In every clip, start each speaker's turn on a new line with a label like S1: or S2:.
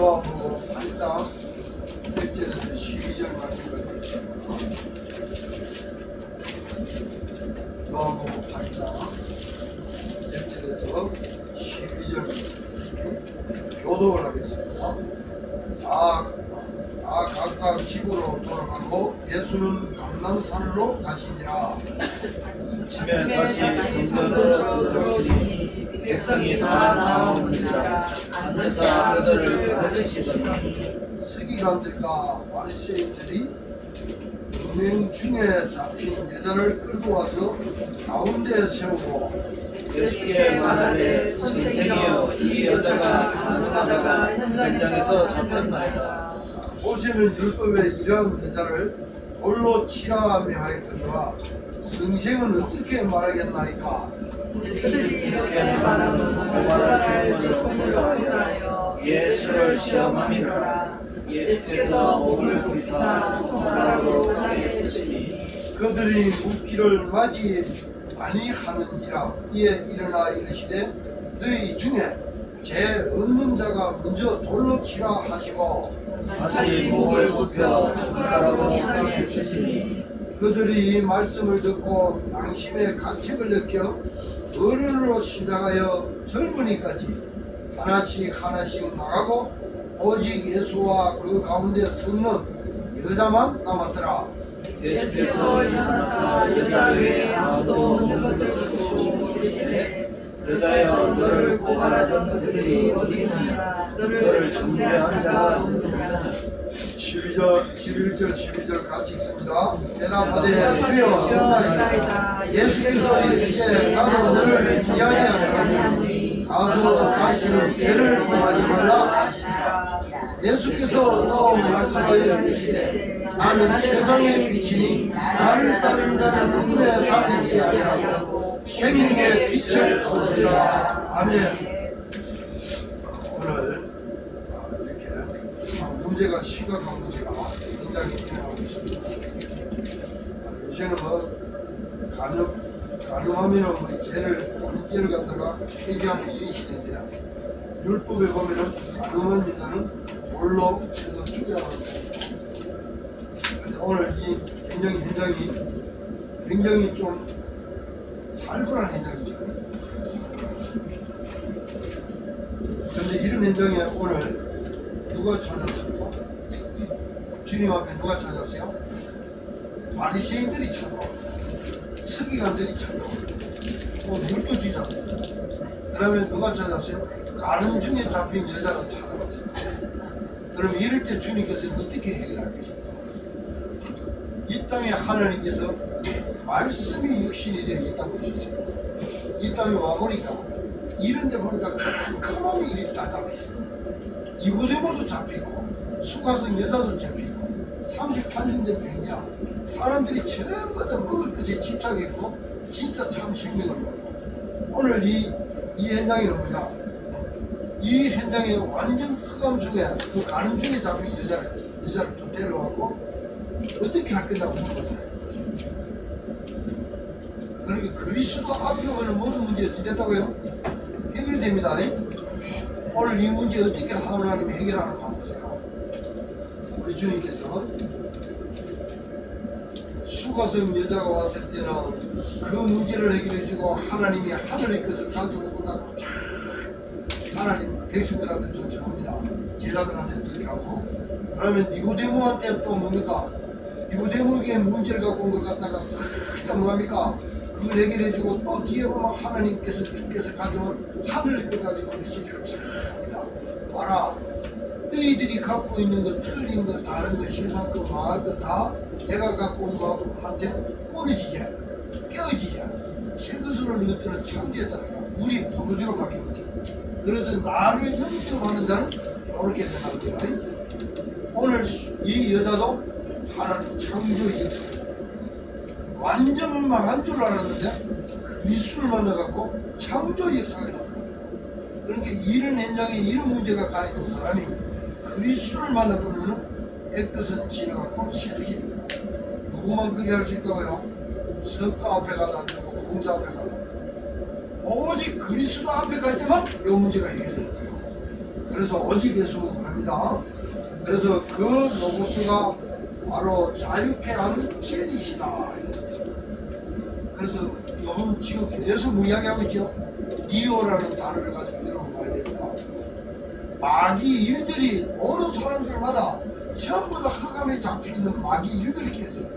S1: 요한복음 8장 1절에서 12절 말씀을 드리겠습니다. 요한복음 8장 1절에서 12절 말씀 교독을 하겠습니다. 다 각각 집으로 돌아가고 예수는 감람산으로 가시니라.
S2: 아침에 다시 성전으로 들어오시니 백성이 다 나오는지라 앉아서 그들을 가르치시더니
S1: 서기관들과 바리새인들이 음행 중에 잡힌 여자를 끌고 와서 가운데에 세우고
S2: 예수께 말하되 선생이여 이 여자가 간음하다가 현장에서 잡혔나이다.
S1: 모세는 율법에 이러한 여자를 돌로 치라하며 하였거니와 성경은 어떻게 말하겠나이까?
S2: 그들이 이렇게 말하면 고발할 조건으로 하여 예수를 시험함이로라. 예수께서 목을 부리사 손가락으로 땅에 쓰시니
S1: 그들이 묻기를 맞이 아니하는지라. 이에 일어나 이르시되 너희 중에 죄 없는 자가 먼저 돌로 치라 하시고
S2: 다시 목을 굽혀 손가락으로 땅에 쓰시니
S1: 그들이 이 말씀을 듣고 양심의 가책을 느껴 어른으로 시작하여 젊은이까지 하나씩 나가고 오직 예수와 그 가운데 섰는 여자만 남았더라.
S2: 예수께서 일어나사 여자 외에 아무도 없는 것을 보시고 이르시되 여자여 너를 고발하던 그들이 어디 있느냐 너를 정죄한 자가 없느냐.
S1: 11절 12절 같이 읽습니다. 대답하되 주여 없나이다. 예수께서 이르시되 나도 너를 정죄하지 아니하노니 가서 다시는 죄를 범하지 말라. 예수께서 또 말씀하여 이르시되 나는 세상의 빛이니 나를 따르는 자는 눈에 다니지 아니하고 생명의 빛을 얻으리라. 아멘. 오늘 이렇게 문제가 심각한 문제가 굉장히 일어나고 있습니다. 요새는 가늠하면은 죄를 범죄를 갖다가 회개하는 일이 시대인데요. 율법에 보면은 가늠한 여자는 돌로 쳐서 죽여야 합니다. 오늘 이 현장이 굉장히 좀 살벌한 현장이죠. 그런데 이런 현장에 오늘 누가 찾아왔습니까? 주님 앞에 누가 찾아왔어요? 바리새인들이 찾아와요. 서기관들이 찾아와요. 율법주의자. 그 다음에 누가 찾아왔어요? 가늠 중에 잡힌 여자가 찾아왔어요. 그럼 이럴 때 주님께서는 어떻게 해결할 것입니까? 이 땅에 하나님께서 말씀이 육신이 되어 이 땅에 오셨어요. 이 땅에 와보니까 이런 데 보니까 캄캄하게 일이 다 잡혀있어요. 니고데모도 잡히고 수가성 여자도 잡히고 38년 된 병자 사람들이 전부 다 먹을 것에 집착했고 진짜 참 생명을 먹고 오늘 이 현장에는 뭐냐, 이 현장에 완전 흑암 속에 그 가는 중에 잡힌 여자를 또 데려와고 어떻게 할 거냐고 물어보잖아요. 그러니까 그리스도 앞에 오면 모든 문제 어떻게 됐다고요? 해결됩니다. 오늘 이 문제 어떻게 하나님이 해결하는가 보세요. 우리 주님께서 수가성 여자가 왔을 때는 그 문제를 해결해주고 하나님이 하늘의 것을 가져오고 나고 하나님 백성들한테 조치합니다. 제자들한테 그렇게 하고 그러면 니고데모한테 또 뭡니까? 니고데모에게 문제를 갖고 온 것 갖다가 싹 다 뭐합니까? 그걸 해결해주고 또 뒤에 보면 하나님께서 주께서 가져온 하늘의 것 가지고 메시지를 쫙 합니다. 봐라, 너희들이 갖고 있는 거 틀린 거 다른 거 세상 거 망할 거 다 내가 갖고 온 거하고 한테 뿌려지자 깨어지자 새 것으로 너희들은 창조했다는 거야. 우리 포도주로 바뀌었지. 그래서 나를 영접하는 자는 이렇게 된다는 거야. 오늘 이 여자도 하나님 창조의 역사 완전 망한 줄 알았는데 그리스도를 만나갖고 창조의 역사가 나타납니다. 그러니까 이런 현장에 이런 문제가 가 있는 사람이 그리스도를 만나보면 애끝은 지나갖고 시작이 됩니다. 누구만 그리 할 수 있다고요? 석가 앞에 가도 안 되고 공자 앞에 가도 안 되고 오직 그리스도 앞에 갈 때만 이 문제가 해결되는 거예요. 그래서 오직 예수를 합니다. 그래서 그 로고스가 바로 자유케 한 진리시다. 그래서 여러분 지금 계속 이야기하고 있죠. 니오라는 단어를 가지고 여러분 봐야 됩니다. 마귀 일들이 어느 사람들마다 전부 다 흑암에 잡혀있는 마귀 일들이 깨집니다.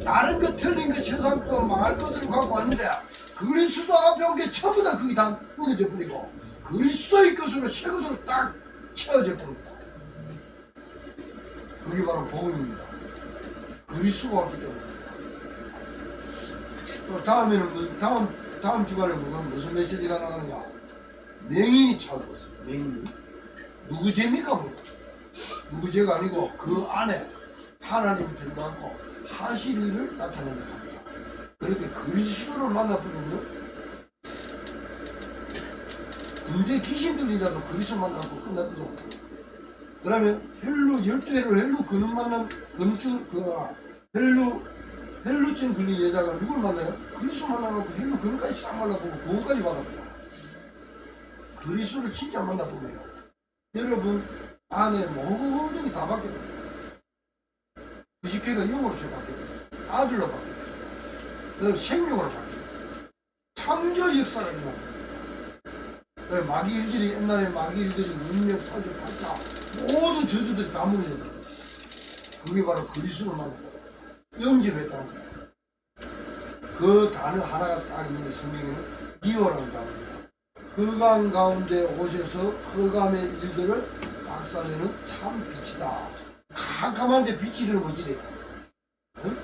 S1: 다른 거 틀린 거 세상 거 망할 것을 갖고 왔는데 그리스도 앞에 온 게 전부 다 그게 다 무너져 버리고 그리스도의 것으로 새 것으로 딱 채워져 버립니다. 그게 바로 복음입니다. 그리스도가 왔기 때문에. 또 다음에는 다음 주간에 무슨 메시지가 나가느냐? 맹인이 찾아왔어요. 맹인이 누구 죄입니까? 뭐? 누구 죄가 아니고 그 안에 하나님이 들어가고 하실 일을 나타내는 겁니다. 그렇게 그리스도를 만나보면요, 근데 귀신 들린 자도 그리스도 만나고 끝났거든요. 그러면 헬루 12회로 헬루 근음 만난 헬루증 걸린 여자가 누굴 만나요? 그리스도 만나고 헬루 근음까지 싹 만나보고 구원까지 받아봐요. 그리스도를 진짜 만나보면요, 여러분 안에 모든 게 다 바뀌어요. 의식회가 영으로 바뀌어요. 아들로 바뀌어요. 그다음에 생명으로 바뀌어요. 창조 역사가 일어납니다. 마귀 일들이 옛날에 마귀 일들이 능력, 사주, 발자 모든 저주들이 다 무너졌어요. 그게 바로 그리스도를 만나고 영접했다는 거예요. 그 단어 하나가 딱 있는 게 성경에는 니오라는 단어입니다. 흑암 가운데 오셔서 흑암의 일들을 박살내는 참 빛이다. 캄캄한데 빛이 들어오면 어찌 될까? 응?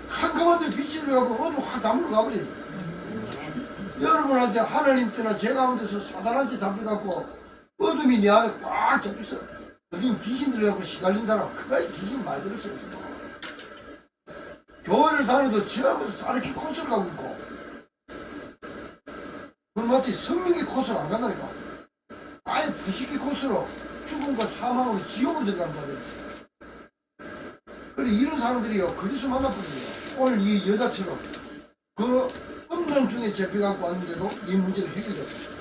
S1: 캄캄한데 빛이 들어가고 어둠 확 다물어 가버려요. 여러분한테 하나님 때나 제 가운데서 사단한테 잡혀갖고 어둠이 내 안에 꽉 잡혔어. 여긴 귀신 들어가고 시달린다라. 그까지 귀신 많이 들었어요. 교회를 다녀도 지하면서 이렇게 코스를 가고 있고, 그럼 마치 성령의 코스를 안 간다니까. 아예 부식의 코스로 죽음과 사망으로 지옥으로 들어가는 자들이 있어요. 그래 이런 사람들이요 그리스도 만나보세요. 오늘 이 여자처럼 그 험난 중에 잡혀갖고 왔는데도 이 문제가 해결됐어요.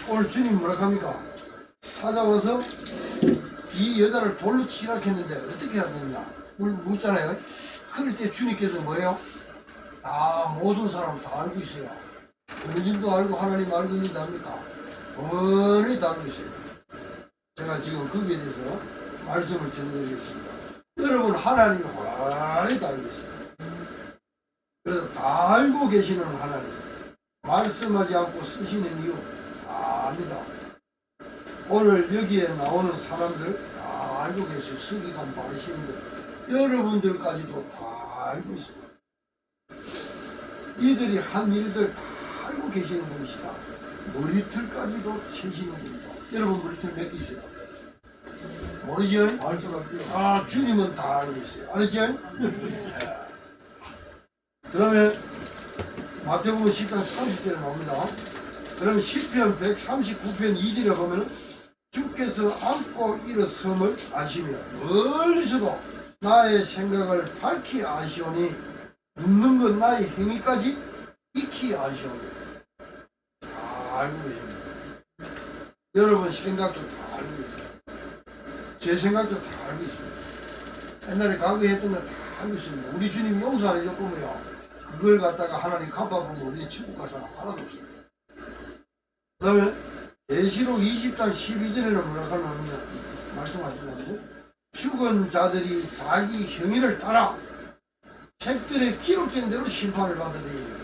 S1: 오늘 주님 뭐라 합니까? 찾아와서 이 여자를 돌로 치라고 했는데 어떻게 해야 되냐 묻잖아요. 그럴 때 주님께서 뭐예요? 다 모든 사람 다 알고 있어요. 어느님도 알고 하나님 알고 있는데 합니까? 어느 다 알고 있어요. 제가 지금 거기에 대해서 말씀을 전해드리겠습니다. 여러분 하나님이 환히 다 알고 있어요. 그래서 다 알고 계시는 하나님, 말씀하지 않고 쓰시는 이유 다 압니다. 오늘 여기에 나오는 사람들 다 알고 계세요. 서기관 바르시는데 여러분들까지도 다 알고 있어요. 이들이 한 일들 다 알고 계시는 분이시다. 머리털까지도 채시는 분이다. 여러분 머리털 몇 개 있어요? 모르죠?
S3: 알 수가 없죠.
S1: 아, 주님은 다 알고 있어요. 알았죠? 네. 그러면 마태복음 10장 30절에 나옵니다. 그러면 시편 139편 2절에 보면 주께서 안고 일어섬을 아시며 멀리서도 나의 생각을 밝히 아시오니 묻는 것 나의 행위까지 익히 아시오니. 다 알고 계십니다. 여러분 생각도 다 알고 계십니다. 제 생각도 다 알고 있습니다. 옛날에 과거에 했던 거 다 알고 있습니다. 우리 주님 용서 안 해줬고요. 그걸 갖다가 하나님 갚아보면 우리 천국 가서 하나도 없어요. 그 다음에 계시록 20장 12절에는 뭐라고 하냐면 말씀하시는데 죽은 자들이 자기 형의를 따라 책들에 기록된 대로 심판을 받으리니.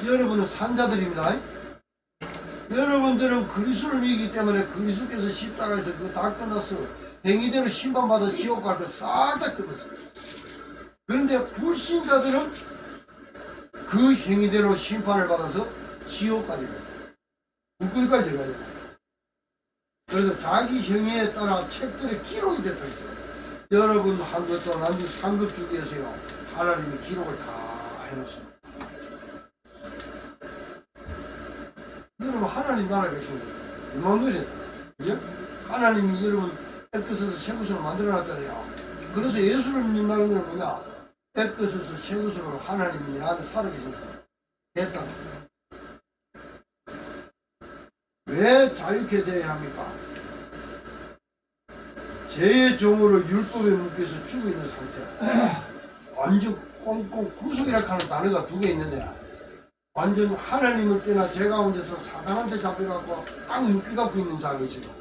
S1: 여러분은 산자들입니다. 여러분들은 그리스도를 믿기 때문에 그리스도께서 십자가에서 그거 다 끝났어. 행위대로 심판받아 지옥 갈 거 싹 다 끝났어요. 그런데 불신자들은 그 행위대로 심판을 받아서 지옥까지 가요. 불길까지 가요. 그래서 자기 형의에 따라 책들에 기록이 되어 있어요. 여러분 한 것도 남주 상급 주기에서요 하나님이 기록을 다 해놓습니다. 여러분 하나님 나라의 백성들 이만들이잖아요. 그죠? 하나님이 여러분 애끝에서 새 것으로 만들어놨잖아요. 그래서 예수를 믿는다는 건 뭐냐? 애끝에서 새 것으로 하나님이 내 안에 살아계신다. 됐다. 왜 자유케 되어야 합니까? 죄의 종으로 율법에 묶여서 죽어 있는 상태. 완전 꽁꽁 구속이라 하는 단어가 두 개 있는데, 완전 하나님을 떠나 죄 가운데서 사단한테 잡혀갖고 딱 묶여갖고 있는 상황이 있어요.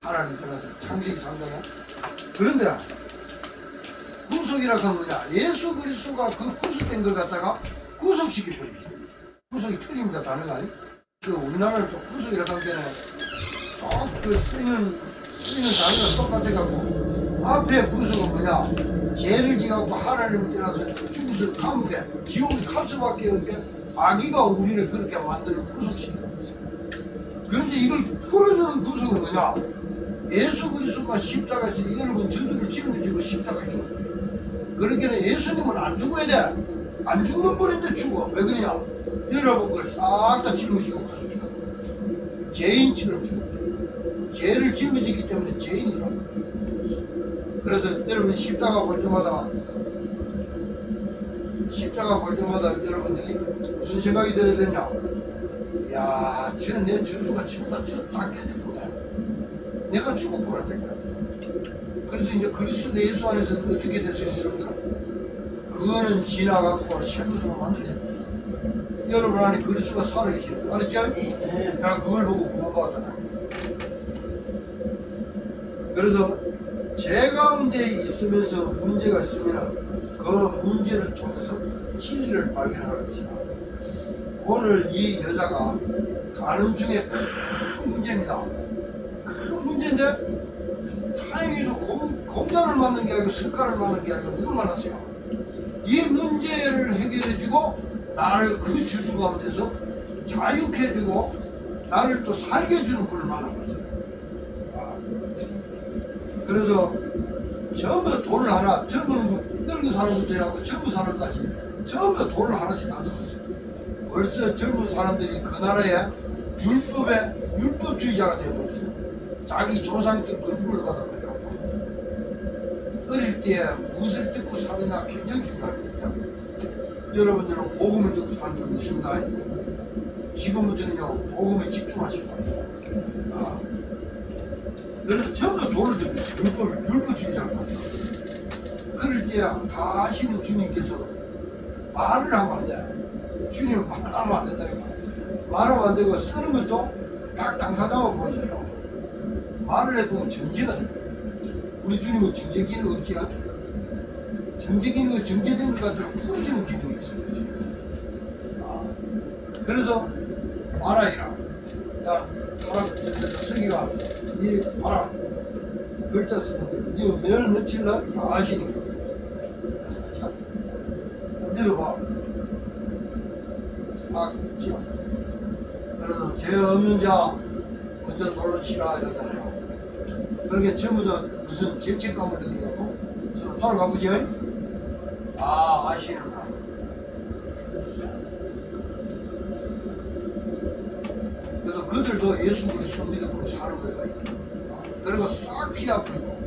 S1: 하나님 떠나서 창세기 3장에. 그런데 구속이라 하는 뭐냐? 예수 그리스도가 그 구속된 걸 갖다가 구속시켜버리죠. 구속이 틀립니다, 단어가. 그 우리나라는 또 구속이라 하는 게는 그 쓰이는 단어가 똑같아갖고, 앞에 구속은 뭐냐? 죄를 지갖고 하나님을 떠나서 죽어서 감옥에 지옥에 갈 수밖에 없게 아기가 우리를 그렇게 만들어 구속시키는 거죠. 그런데 이걸 풀어주는 구속은 뭐냐? 예수 그리스도가 십자가에서 여러분 저주를 짊어지고 십자가에 죽어. 그러기에는 예수님은 안 죽어야 돼. 안 죽는 분인데 죽어. 왜 그러냐? 여러분 걸 싹 다 짊어지고 가서 죽어. 죄인처럼 죽어. 죄를 짊어지기 때문에 죄인이라고. 그래서 여러분 십자가 볼 때마다 여러분들이 무슨 생각이 들어야 되냐? 야, 쟤는 내 저주가 전부 다 깨졌구나. 내가 죽었구나. 그래서 이제 그리스도 예수 안에서 어떻게 됐어요, 여러분들? 그거는 지나갔고 새것으로 만들어야 돼. 여러분 안에 그리스도가 살아계시는 거 알았지? 야, 그걸 보고 구원받았잖아. 그래서 죄 가운데 있으면서 문제가 있으면 그 문제를 통해서 진리를 발견하는 것이다. 오늘 이 여자가 가는 중에 큰 문제입니다. 큰 문제인데 다행히도 공자를 만난 게 아니고 석가를 만난 게 아니고 누굴 만났어요? 이 문제를 해결해주고 나를 그 저주 가운데서 자유케 해주고 나를 또 살게 해주는 분을 만난 거죠. 그래서 전부 다 돈을 하나, 늙은 사람부터 해갖고 젊은 사람까지 전부 다 돈을 하나씩 놔뒀어요. 벌써 젊은 사람들이 그 나라에 율법주의자가 되어버렸어요. 자기 조상 때 율법을 받아버려요. 어릴 때 무엇을 듣고 사느냐 굉장히 중요합니다. 여러분들은 복음을 듣고 사는 줄 믿습니다. 지금부터는요, 복음에 집중하시기 바랍니다. 그래서 전부 돈을 들고 있어요. 율법주의자가. 그럴 때야 다 아시는 주님께서 말을 하면 안 돼. 주님은 말하면 안 된다니까. 말하면 안 되고 쓰는 것도 딱 당사자만 보여줘요. 말을 해보면 정죄가 됩니다. 우리 주님은 정죄 기능 없지요? 정죄 기능이 정죄된 것 같아요. 풀어주는 기능이 있습니다. 그래서 말하기라. 야, 서기가 니 봐라. 글자 쓰는 거. 니 멸 며칠 날 다 아시니까. 그래서 참. 니도 봐. 싹 지어. 그래서 죄 없는 자 먼저 돌로 치라 이러잖아요. 그렇게 전부 다 무슨 죄책감을 느끼고 서로 돌아가보지. 아, 아시는구나. 그래서 그들도 예수 그리스도 믿음으로 사는 거예요. 그리고 싹 피아버리고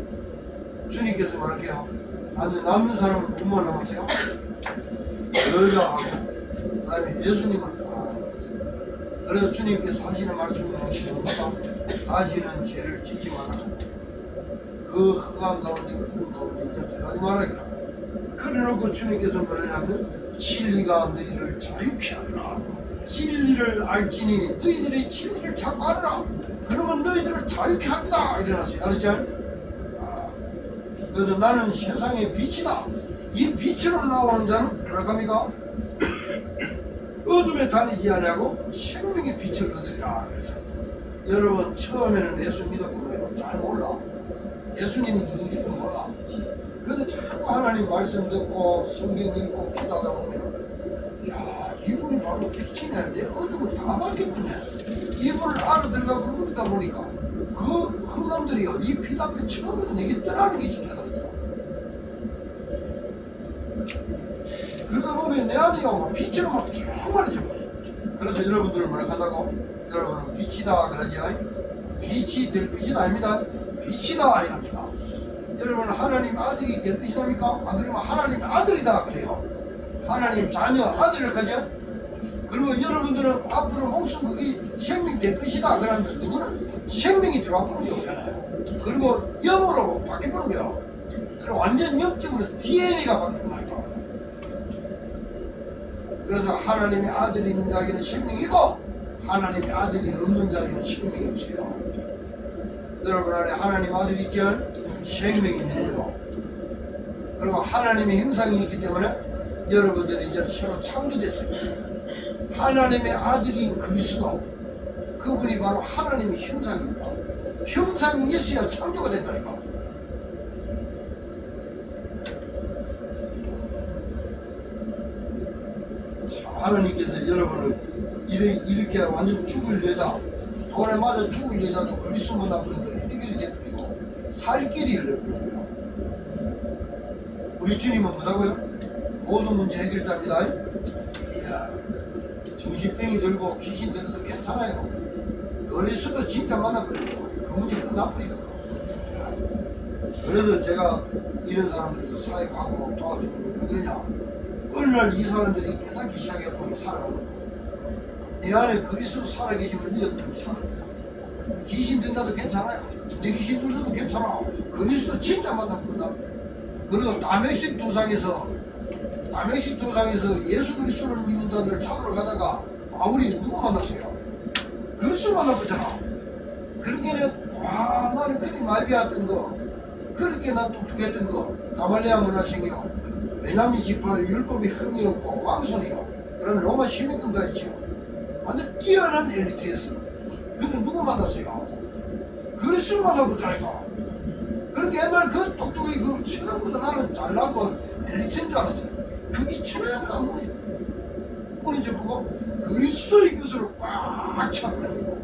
S1: 주님께서 말할게요. 아주 남는 사람은 누구만 남았어요? 여자하고 그 다음에 예수님은 다. 그래서 주님께서 하시는 말씀은 뭡니까? 다시는 죄를 짓지 말라. 그 흑암 가운데 어둠 가운데 이제 들어가지 말아라. 그래놓고 주님께서 뭐라냐면 진리가 너희를 자유케 하리라. 진리를 알지니 너희들이 진리를 찾고 알아라. 그러면 너희들을 자유케 합니다. 이래놨어요. 알았죠? 그래서 나는 세상의 빛이다. 이 빛으로 나오는 자는 뭐랄까 합니까? 어둠에 다니지 않냐고 생명의 빛을 얻으리라. 그래서 여러분 처음에는 예수 믿어보면 잘 몰라. 예수님이 누군지 몰라. 그런데 자꾸 하나님 말씀 듣고 성경 읽고 기도하다 보면 야, 이분이 바로 빛이네. 내 어둠을 다 밝혔구네. 이분을 알아들어가고 그러다 보니까 그 흑암들이요, 이 빛 앞에 처음으로 내게 떠나는 게 신기하다. 그러다 보면 내 안에요, 빛으로 막 쭉 말해져 버려요. 그래서 여러분들을 뭐라 한다고? 여러분은 빛이다 그러죠? 빛이 될 것이 아닙니다. 빛이다 이랍니다. 여러분 하나님 아들이 될 것이랍니까? 안 그러면 하나님 아들이다 그래요. 하나님 자녀 아들을 가져? 그리고 여러분들은 앞으로 목숨 그게 생명 될 것이다 그러는데 누구는 생명이 들어와버는 게 없잖아요. 그리고 영으로 바뀌어버는 거요. 그리고 완전 영적으로 DNA가 바뀌는 거니까. 그래서 하나님의 아들이 있는 자에게는 생명이 있고 하나님의 아들이 없는 자에게는 생명이 없어요. 여러분 안에 하나님 아들이 있지만 생명이 있는 거요. 그리고 하나님의 형상이 있기 때문에 여러분들이 이제 새로 창조됐어요. 하나님의 아들인 그리스도, 그분이 바로 하나님의 형상입니다. 형상이 있어야 창조가 된다니까. 하나님께서 여러분을 이렇게 완전 죽을 여자, 돌에 맞아 죽을 여자도 그리스도 만나버린데 해결이 돼버리고 살 길이 열려버려요. 우리 주님은 뭐라고요? 모든 문제 해결자입니다. 이야, 정신병이 들고 귀신 들어도 괜찮아요. 그리스도 진짜 만나버리고 그 문제 끝나버리고. 그래서 제가 이런 사람들도 사역하고 도와주는 게 왜 그러냐? 어느 날 이 사람들이 깨닫기 시작해보면 살아납니다. 내 안에 그리스도 살아계심을 믿었더니 살아납니다. 귀신 든다도 괜찮아요. 내 귀신 들어도 괜찮아. 그리스도 진짜 만나면 끝납니다. 그리고 다메섹 도상에서 예수 그리스도를 믿는 자들을 잡으러 가다가 바울이 누구 만났어요? 그리스도 만나보잖아. 그러기에는 와, 나는 그리 많이 배웠던 거, 그렇게 난 똑똑했던 거, 가말리아 문화생이요, 베냐민 지파 율법이 흠이 없고 왕손이요, 그런 로마 시민권가 있지요. 완전 뛰어난 엘리트였어. 근데 누구 만났어요? 그리스도 만나보더라니까. 그렇게 옛날 그 똑똑이 그 처음부터 나는 잘나고 엘리트인 줄 알았어요. 그게 처음부터 문이 보고 그리스도의 것으로 꽉 차버려요.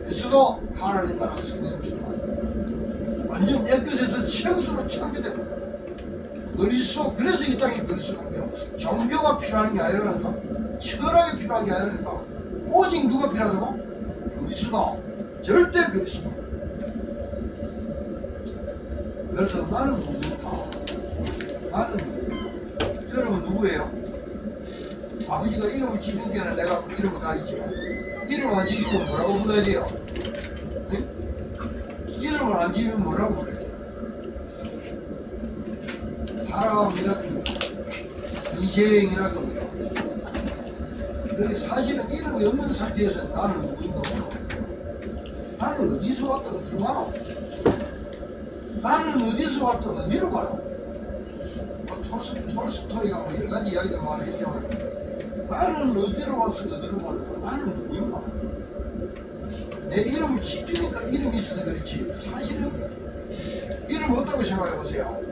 S1: 그리스도 하나님 나라 성령 주님 완전 내 것에서 생수로 창조되고 그리스도. 그래서 이 땅에 그리스도인 거예요. 종교가 필요한 게 아니라니까, 철학이 필요한 게 아니라니까. 오직 누가 필요하다고? 그리스도. 절대 그리스도. 그래서 나는 누구일까? 나는 누구예요? 여러분 누구예요? 아버지가 이름을 지은 게는 내가 그 이름을 가지지. 이름을 안 지으면 뭐라고 불러야 돼요? 네? 이름을 안 지으면 뭐라고 불러야 돼요? 살아갑니다. 인생이라고 합니다. 그게 사실은 이름이 없는 상태에서 나는 누구인가 모르고, 나는 어디서 왔다 어디로 가나? 나는 어디서 왔다 어디로 가나? 톨스토이가 뭐 여러 가지 이야기들 많이 했지만 나는 어디로 와서 어디로 가나? 나는 누구인가? 내 이름을 지키니까 이름이 있어서 그렇지 사실은 이름 없다고 생각해 보세요.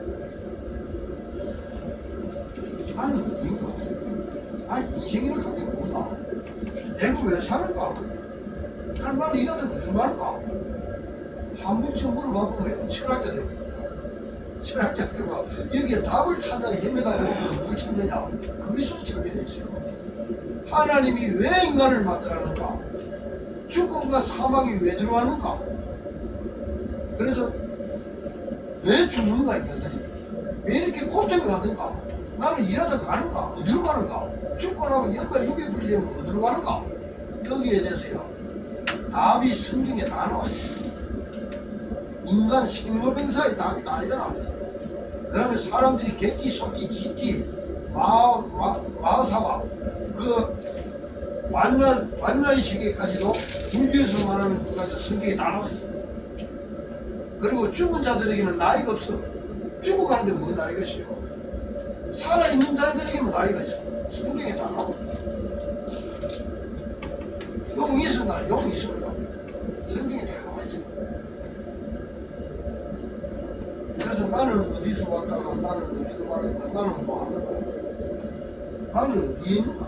S1: 나는 누구인가? 인생이를 갖게 뭔가? 내가 왜 사는가? 나는 이러다 어디로 가는가? 한 번쯤 물어봐보면 철학자 됩니다. 철학자 되고 여기에 답을 찾아 헤매다 보면 뭘 찾느냐? 그리스도 찾게 돼 있어요. 하나님이 왜 인간을 만들었는가? 죽음과 사망이 왜 들어왔는가? 그래서 왜 죽는가 인간들이? 왜 이렇게 고통이 왔는가? 나는 일하다 가는가? 어디로 가는가? 죽고 나면 영과 육의 분리되면 어디로 가는가? 여기에 대해서요 답이 성경에 다 나와 있어요. 인간 생로병사의 답이 다 나와 있어요. 그러면 사람들이 객기, 속기, 짖기, 마사바 그 만나의 시기까지도 불교에서 말하는 그까지 성경에 다 나와 있어요. 그리고 죽은 자들에게는 나이가 없어. 죽어가는데 뭐 나이가 있어요? 살아있는 자들에게는 나이가 있어. 성경에 다 나와. 용이 있었나? 용이 있습니다. 성경에 다 나와 있습니다. 그래서 나는 어디서 왔다가 나는 어디로 가는가? 나는 뭐 하는가? 나는 어디에 있는가?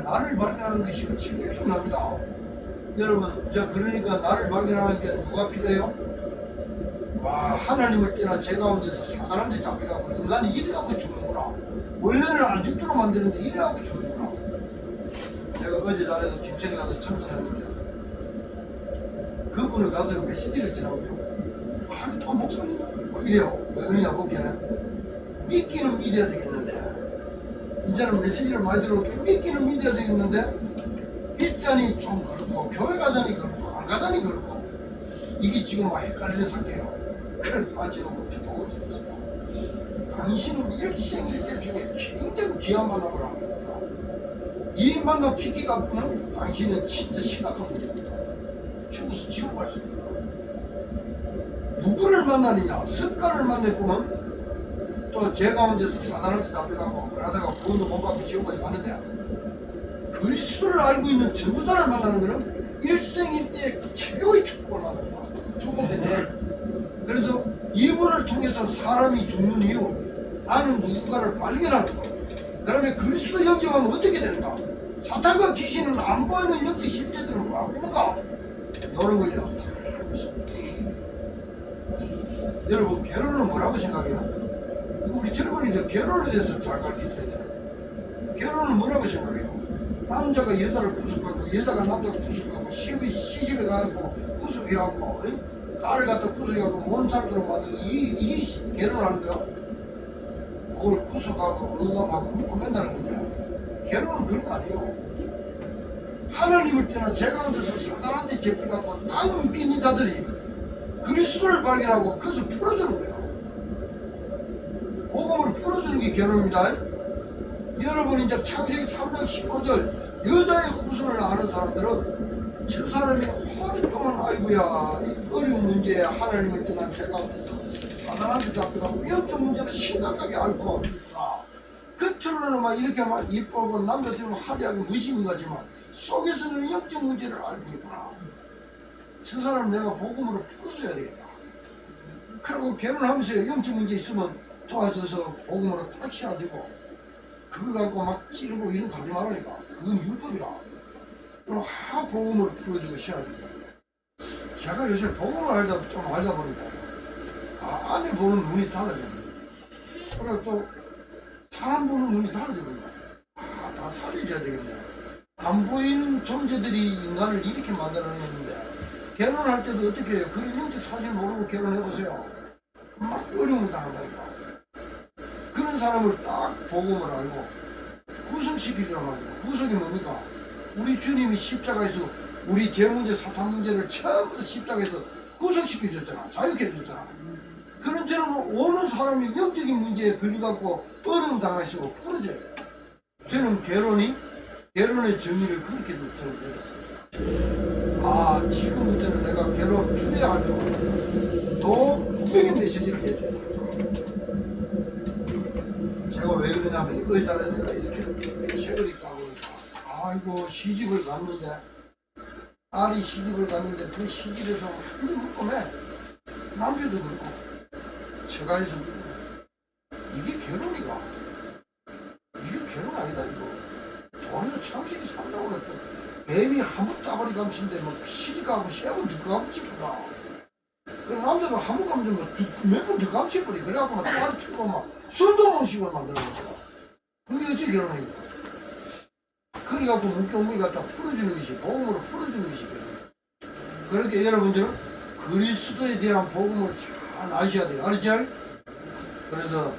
S1: 나를 발견하는 것이 제일 중요합니다. 여러분, 그러니까 나를 발견하는 게 누가 필요해요? 와, 하나님을 떠나 제 가운데서 사단한테 잡혀가고 인간이 이래갖고 죽는구나. 원래는 안 죽도록 만드는데 이래갖고 죽는구나. 제가 어제 자리에도 김천에 가서 참석했는데 그분을 가서 메시지를 지나고요. tom 목사님 뭐 이래요. 왜 그러냐 보기에는 믿기는 믿어야 되겠는데 이제는 메시지를 많이 들어오게 믿기는 믿어야 되겠는데 믿자니 좀 그렇고 교회 가자니 그렇고 안 가자니 그렇고 이게 지금 막 헷갈리는 상태예요. 그래서 빠지놓고 기도하고 있었어요. 당신은 일생일대 중에 굉장히 귀한 만남을 합니다. 이 만남 피기가 끄는 당신은 진짜 심각한 문제입니다. 죽어서 지옥 갈 수 있다. 누구를 만나느냐? 습관을 만날 뿐은 또 제 가운데서 사단한테 잡혀가고 그러다가 구원도 못 받고 지옥까지 갔는데 그리스도를 알고 있는 전도자를 만나는 것은 일생일대 최고의 축복을 만나는 거야. 축복된다. 그래서 이분을 통해서 사람이 죽는 이유 나는 누군가를 발견하는 거. 그러면 그리스도 영접하면 어떻게 되는가? 사탄과 귀신은 안 보이는 영적 실제들은 뭐하고 있는가? 이런 걸요 다 알고 있습니다. 여러분 결혼은 뭐라고 생각해요? 우리 젊은이들 결혼에 대해서 잘 가르쳐줘야 돼. 결혼은 뭐라고 생각해요? 남자가 여자를 구속하고 여자가 남자를 구속하고 시집에 가고 구속해갖고 딸을 갖다 구속해갖고 몸살도록 만들고 이게 결혼하는 거야? 그걸 구속하고 응감하고 묻고 맨다는 건데 결혼은 그런 거 아니에요. 하나님을 떠나 제 가운데서 사단한테 잡혀갖고 땅 묶여 있는 자들이 그리스도를 발견하고 그것을 풀어주는 거예요. 복음을 풀어주는 게 결혼입니다. 여러분 이제 창세기 3장 15절 여자의 후손을 아는 사람들은 저 사람이 오랫동안 아이고야 어려운 문제에 하나님을 떠난 제 가운데서 사단한테 잡혀가고 영적 문제를 심각하게 앓고 겉으로는 막 이렇게 막 이쁘고 남자처럼 화려하게 무심한 거지만 속에서는 영적 문제를 알고 있구나. 저 사람 내가 복음으로 풀어줘야 되겠다. 그리고 결혼하면서 영적 문제 있으면 도와줘서 복음으로 딱 씌워주고 그거 갖고 막 찌르고 이런 거 하지 말라니까. 그건 율법이라. 그럼 복음으로 풀어주고 씌워주고. 제가 요새 복음을 좀 알다 보니까 안에 보는 눈이 달라집니다. 그리고 또 사람 보는 눈이 달라집니다. 다 살려줘야 되겠네요. 안 보이는 존재들이 인간을 이렇게 만들어냈는데 결혼할 때도 어떻게 해요? 그런 영적 사실 모르고 결혼해보세요. 막 어려움을 당한다니까. 그런 사람을 딱 복음을 알고 구속시키주란 말이에요. 구속이 뭡니까? 우리 주님이 십자가에서 우리 죄 문제, 사탄 문제를 처음부터 십자가에서 구속시켜줬잖아. 자유케 해줬잖아. 그런 처럼 오는 사람이 영적인 문제에 걸려갖고 어려움 당하시고 풀어줘야 돼요. 저는 결혼의 정의를 그렇게 저는 내렸어요. 지금부터는 내가 결혼 준비할 때마다 더 분명히 메시지를 해줘야 돼요. 제가 왜 그러냐면 의자를 내가 이렇게 책을 읽다 보니까 아이고 시집을 갔는데 딸이 시집을 갔는데 그 시집에서 완전 묶음해. 남편도 그렇고 처가에서 이게 결혼이가 이게 결혼 아니다 이거. 돈에서 창식이 산다고 그랬죠. 뱀이 한번 따버리 감친데 뭐 시집가고 세번 더 감치구나. 그 남자도 한번 감치면 몇 번 더 감치버리. 그래갖고 막 딸이 틀고 막 술도 못 쉬고 만들어놨죠. 그게 어찌 결혼입니까? 그래갖고 문경물 갖다 풀어주는 것이 복음으로 풀어주는 것이 결혼. 그렇게 여러분들은 그리스도에 대한 복음을 잘 아셔야 돼요. 알죠? 그래서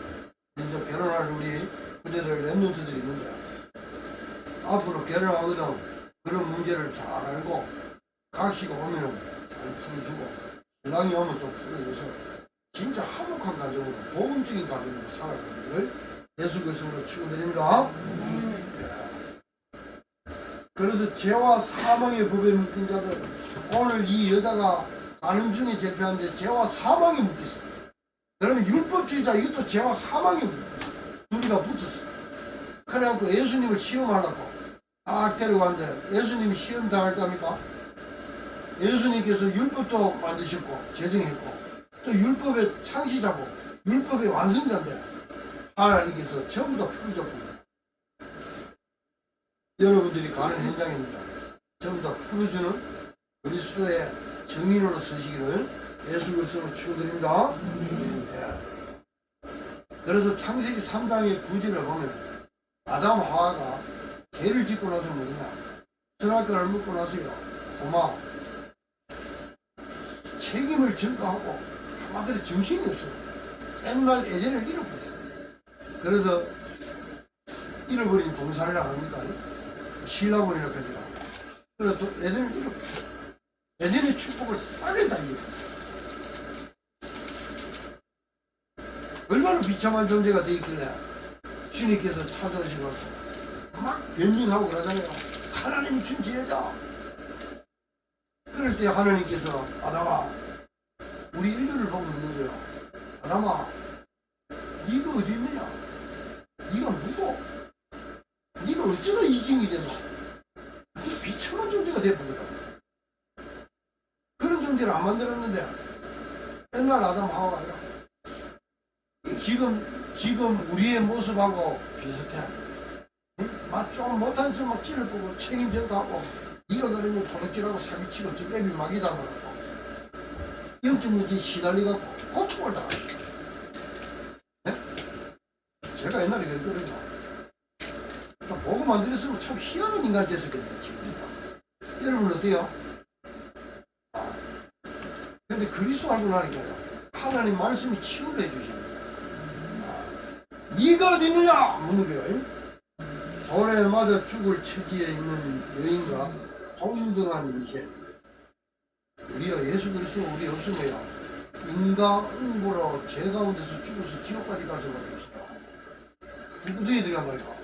S1: 이제 결혼할 우리 그대들 랩런트들이 있는데 앞으로 결혼하거든 그런 문제를 잘 알고 각시가 오면은 잘 풀어주고 신랑이 오면 또 풀어줘서 진짜 화목한 가정으로 복음적인 가정으로 살아가기를 예수 그리스도로 축원드립니다. 그래서 죄와 사망의 법에 묶인 자들 오늘 이 여자가 가는 중에 재패하는데 죄와 사망이 묶였어요. 그러면 율법주의자 이것도 죄와 사망이 묶였어요. 둘이가 붙었어요. 그래갖고 예수님을 시험하려고 딱 데려갔는데 예수님이 시험 당할 자입니까? 예수님께서 율법도 만드셨고 제정했고 또 율법의 창시자고 율법의 완성자인데 하나님께서 전부 다 풀어줬고 여러분들이 가는 현장입니다. 전부 다 풀어주는 그리스도의 증인으로 서시기를 예수 그리스도로 축원드립니다. 그래서 창세기 3장의 구절을 보면 아담 하와가 죄를 짓고 나서 뭐냐 선악과를 먹고 나서요 고마 책임을 전가하고 한마디로 정신이 없어요. 옛날 예전을 잃어버렸어요. 그래서 잃어버린 동산을 안 합니까? 신라본이라고 하죠. 그래서 또 애들은 이렇게 애들의 축복을 싸게 다 잃어버렸어요. 얼마나 비참한 존재가 되어 있길래 주님께서 찾아오시고 막 변증하고 그러잖아요. 하나님이 준 지혜자. 그럴 때 하나님께서 아담아, 우리 인류를 보고 묻는 거예요. 아담아, 네가 어디 있느냐? 네가 누구? 네가 어쩌다 이징이 됐나? 비참한 존재가 되어버렸다. 그런 존재를 안 만들었는데 옛날 아담 하와가 아니라 지금 우리의 모습하고 비슷해. 좀 못한 짓을 막 찌를 보고 책임져도 하고 네가 그러니 도둑질하고 사기치고 지금 애비 막이다 그러고 영적 문제에 시달리고 고통을 당하죠. 네? 제가 옛날에 그랬거든요. 보고 만들었으면 참 희한한 인간이 됐었겠네요. 지금. 여러분 어때요? 근데 그리스도 알고 나니까요. 하나님 말씀이 치유해 주십니다. 네가 어디 있느냐? 묻는 거예요. 돌에 맞아 죽을 처지에 있는 여인과 동등한 인생. 우리가 예수 그리스도 우리 없으면요. 인과응보로 죄 가운데서 죽어서 지옥까지 갈 수밖에 없어요. 누구들이 들어간 말이야.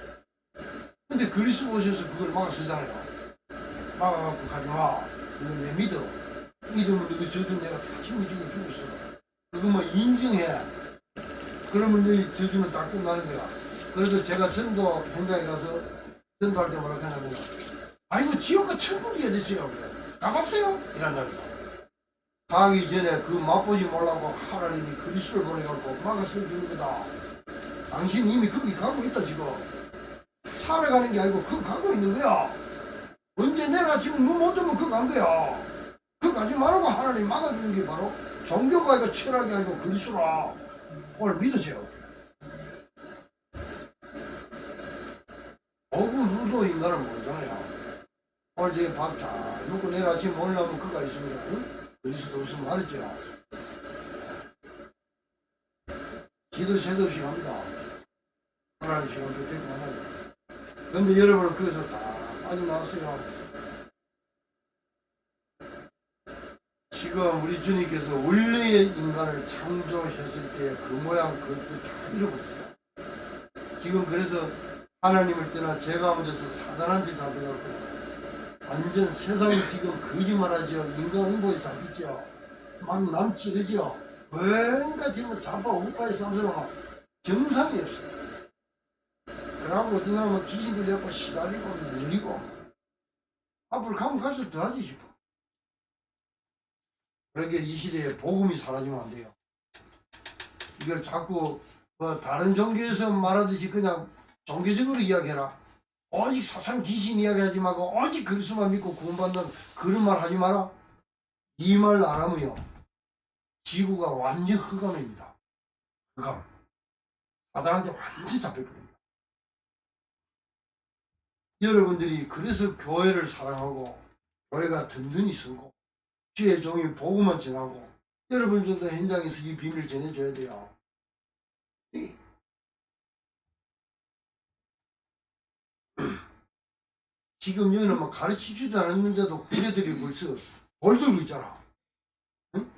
S1: 근데 그리스도 오셔서 그걸 막아서잖아요. 막아갖고 가지마. 이거 내 믿음. 믿음을 너희 저주 내가 다 책임지고 죽었어. 그것만 인정해. 그러면 너희 저주는 다 끝나는 거야. 그래서 제가 전도 현장에 가서 전도할 때 뭐라고 하냐면 아이고 지옥과 천국이 어딨어요? 그래. 가봤어요? 이란다니까. 가기 전에 그 맛보지 말라고 하나님이 그리스도를 보내갖고 막아서 주는 거다. 당신 이미 거기 가고 있다 지금. 살아가는 게 아니고 그거 가고 있는 거야. 언제 내일 아침에 눈 못 뜨면 그거 간 거야. 그거 가지 말라고 하나님 막아주는 게 바로 종교가 아니고 철학이 아니고 그리스도라. 오늘 믿으세요. 복음 후도 인간은 모르잖아요. 오늘 제가 밥 잘 먹고 내일 아침에 먹으려면 그가 있습니다. 응? 그리스도 없으면 말이죠. 지도 새도 없이 갑니다. 하나님 시간도 되고 하나요. 그런데 여러분은 거기서 다 빠져나왔어요. 지금 우리 주님께서 원래의 인간을 창조했을 때 그 모양 그것들 다 잃어버렸어요. 지금 그래서 하나님을 떠나 죄 가운데서 사단한테 잡혀갖고 완전 세상이 지금 거짓말하죠. 인간응보에 잡혔죠. 막 남치르죠. 뭔가 지금 잡아 우파에 싸움스러워 정상이 없어요. 그러고 어떤 사람은 귀신 들려갖고 시달리고 눌리고 앞으로 가면 갈수록 더하지 싶어. 그러니까 이 시대에 복음이 사라지면 안 돼요. 이걸 자꾸 다른 종교에서 말하듯이 그냥 종교적으로 이야기해라. 오직 사탄 귀신 이야기하지 말고 오직 그리스도만 믿고 구원받는 그런 말 하지 마라. 이 말 안 하면요. 지구가 완전 흑암입니다. 흑암. 사단한테 완전 잡혀버립니다. 여러분들이 그래서 교회를 사랑하고 교회가 든든히 서고 주의 종이 복음만 전하고 여러분들도 현장에서 이 비밀을 전해줘야 돼요. 지금 여기는 막 가르치지도 않았는데도 후배들이 벌써 벌들고 있잖아. 응?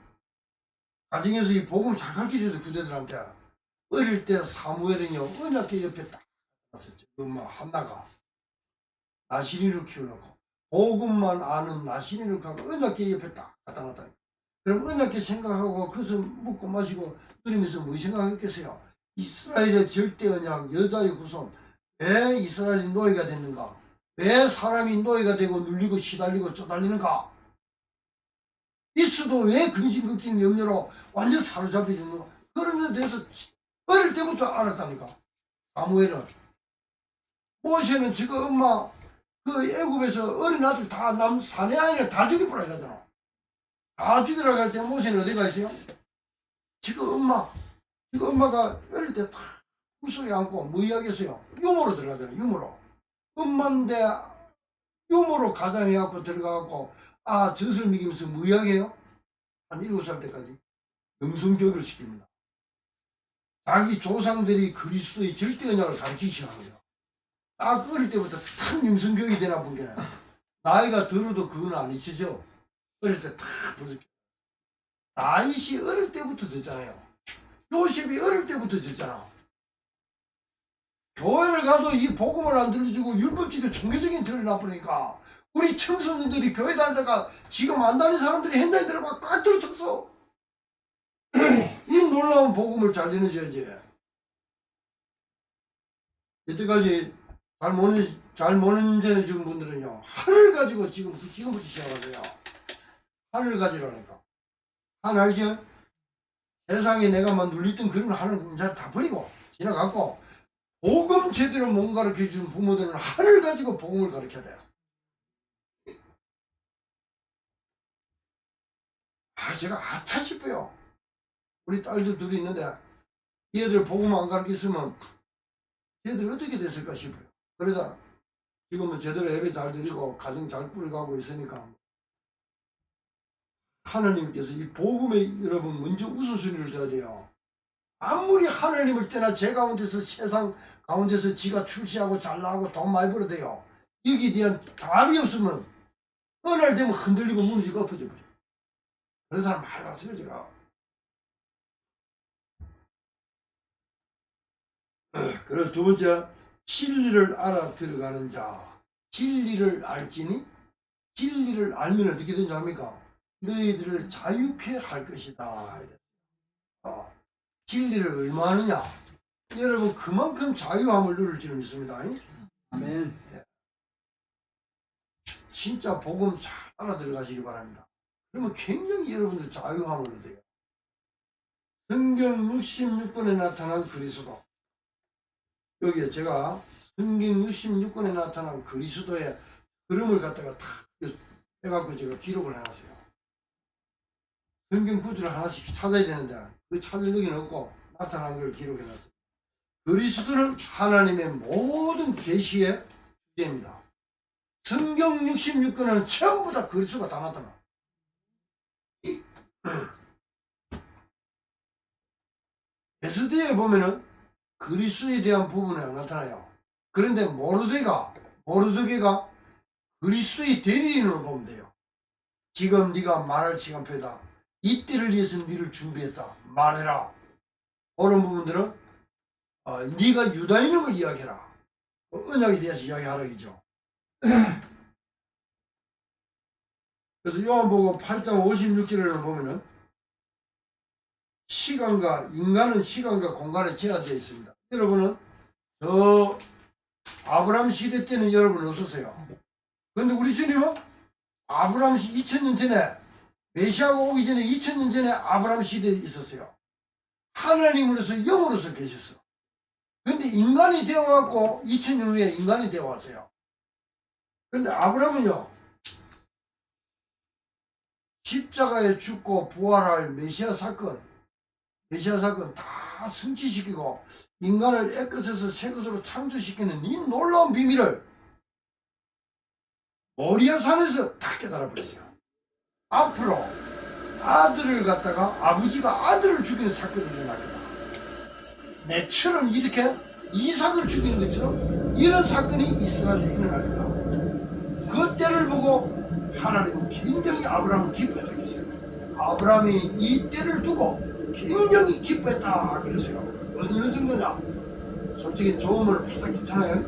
S1: 가정에서 이 복음 잘 가르쳐줘도 후배들한테 어릴 때 사무엘은요 언약궤 옆에 딱 갔었죠. 엄마 한나가 나시린을 키우려고 복음만 아는 나시린을 갖고 언약궤 옆에 딱 갖다 놨다. 그럼 언약궤 생각하고 그것을 먹고 마시고 그러면서 뭐 생각했겠어요? 이스라엘의 절대 언약 여자의 후손 왜 이스라엘이 노예가 됐는가? 왜 사람이 노예가 되고 눌리고 시달리고 쪼달리는가? 있어도 왜 근심 걱정 염려로 완전 사로잡혀지는가? 그런 데 대해서 어릴 때부터 알았다니까. 사무엘은 모세는 지금 엄마 그 애굽에서 어린 아들 다 사내 아이를 다 죽여보라 이러잖아. 다 죽이라고 할 때 모세는 어디 가 있어요? 지금 엄마가 어릴 때 다 품속에 안고 뭐 이야기했어요? 유모로 들어가잖아요. 유모로. 엄마인데 유모로 가장해갖고 들어가갖고 젖을 먹이면서 뭐 이야기해요? 한 7살 때까지 영성교육을 시킵니다. 자기 조상들이 그리스도의 절대 언약을 가르치기 시작합니다. 딱 어릴 때부터 탁 영성교육이 되나 본 게 나이가 들어도 그건 아니시죠? 어릴 때 탁 벌써 다윗이 어릴 때부터 됐잖아요. 요셉이 어릴 때부터 됐잖아. 교회를 가도 이 복음을 안 들려주고 율법적인 종교적인 틀을 놔버리니까 우리 청소년들이 교회 다니다가 지금 안 다니는 사람들이 hen나이 들어봐 꽉 들어쳤어. 이 놀라운 복음을 잘 전해줘야지. 이때까지 잘 모는 전해준 분들은요, 하늘 가지고 지금부터 시작하세요. 하늘 가지라니까. 하늘 알죠? 세상에 내가 막 눌리던 그런 하늘 이제 다 버리고 지나갔고, 복음 제대로 못 가르쳐 주는 부모들은 하늘 가지고 복음을 가르쳐야 돼요. 제가 아차 싶어요. 우리 딸들 둘이 있는데 얘들 복음 안 가르쳤으면 얘들 어떻게 됐을까 싶어요. 그러다 지금은 제대로 예배 잘 드리고 가정 잘 꾸려가고 있으니까 하나님께서 이 복음에 여러분 먼저 우선순위를 둬야 돼요. 아무리 하나님을 떠나 제 가운데서 세상 가운데서 지가 출세하고 잘나가고 돈 많이 벌어도 돼요. 여기에 대한 답이 없으면 어느 날 되면 흔들리고 무너지고 엎어져 버려요. 그런 사람 많이 봤어요 제가. 그리고 두 번째, 진리를 알아 들어가는 자. 진리를 알지니 진리를 알면 어떻게 되는지 압니까? 너희들을 자유케 할 것이다. 진리를 얼마 하느냐? 여러분 그만큼 자유함을 누릴 줄 믿습니다.
S2: 아멘.
S1: 예. 진짜 복음 잘 알아 들어가시기 바랍니다. 그러면 굉장히 여러분들 자유함을 얻어요. 성경 66권에 나타난 그리스도. 여기에 제가 성경 66권에 나타난 그리스도의 흐름을 갖다가 탁 해갖고 제가 기록을 해놨어요. 성경 구절을 하나씩 찾아야 되는데 그 찾을 여기는 없고 나타난 걸 기록해놨어요. 그리스도는 하나님의 모든 계시의 주제입니다. 성경 66권은 전부 다 그리스도가 다 나타나. 에스더에 보면은 그리스도에 대한 부분이 안 나타나요. 그런데 모르드게가 그리스도의 대리인으로 보면 돼요. 지금 네가 말할 시간표다. 이때를 위해서 네를 준비했다. 말해라. 그런 부분들은 네가 유다인임을 이야기해라. 언약에 대해서 이야기하라이죠. 그래서 요한복음 8장 56절을 보면은 인간은 시간과 공간에 제한되어 있습니다. 여러분은 저 아브라함 시대 때는 여러분 없었어요. 그런데 우리 주님은 아브라함 2000년 전에 메시아가 오기 전에 2000년 전에 아브라함 시대에 있었어요. 하나님으로서 영으로서 계셨어. 그런데 인간이 되어갖고 2000년 후에 인간이 되어왔어요. 그런데 아브라함은요, 십자가에 죽고 부활할 메시아 사건 다 성취시키고 인간을 애끝에서 새것으로 창조시키는 이 놀라운 비밀을 모리아산에서 다 깨달아버렸어요. 앞으로 아들을 갖다가 아버지가 아들을 죽이는 사건이 일어나겠다. 내처럼 이렇게 이삭을 죽이는 것처럼 이런 사건이 이스라엘에 일어나겠다. 그 때를 보고 하나님은 굉장히 아브라함을 기뻐했다 그랬어요. 아브라함이 이 때를 두고 굉장히 기뻐했다 그랬어요. 어느 정도냐? 솔직히 좋음을 바짝 듣잖아요.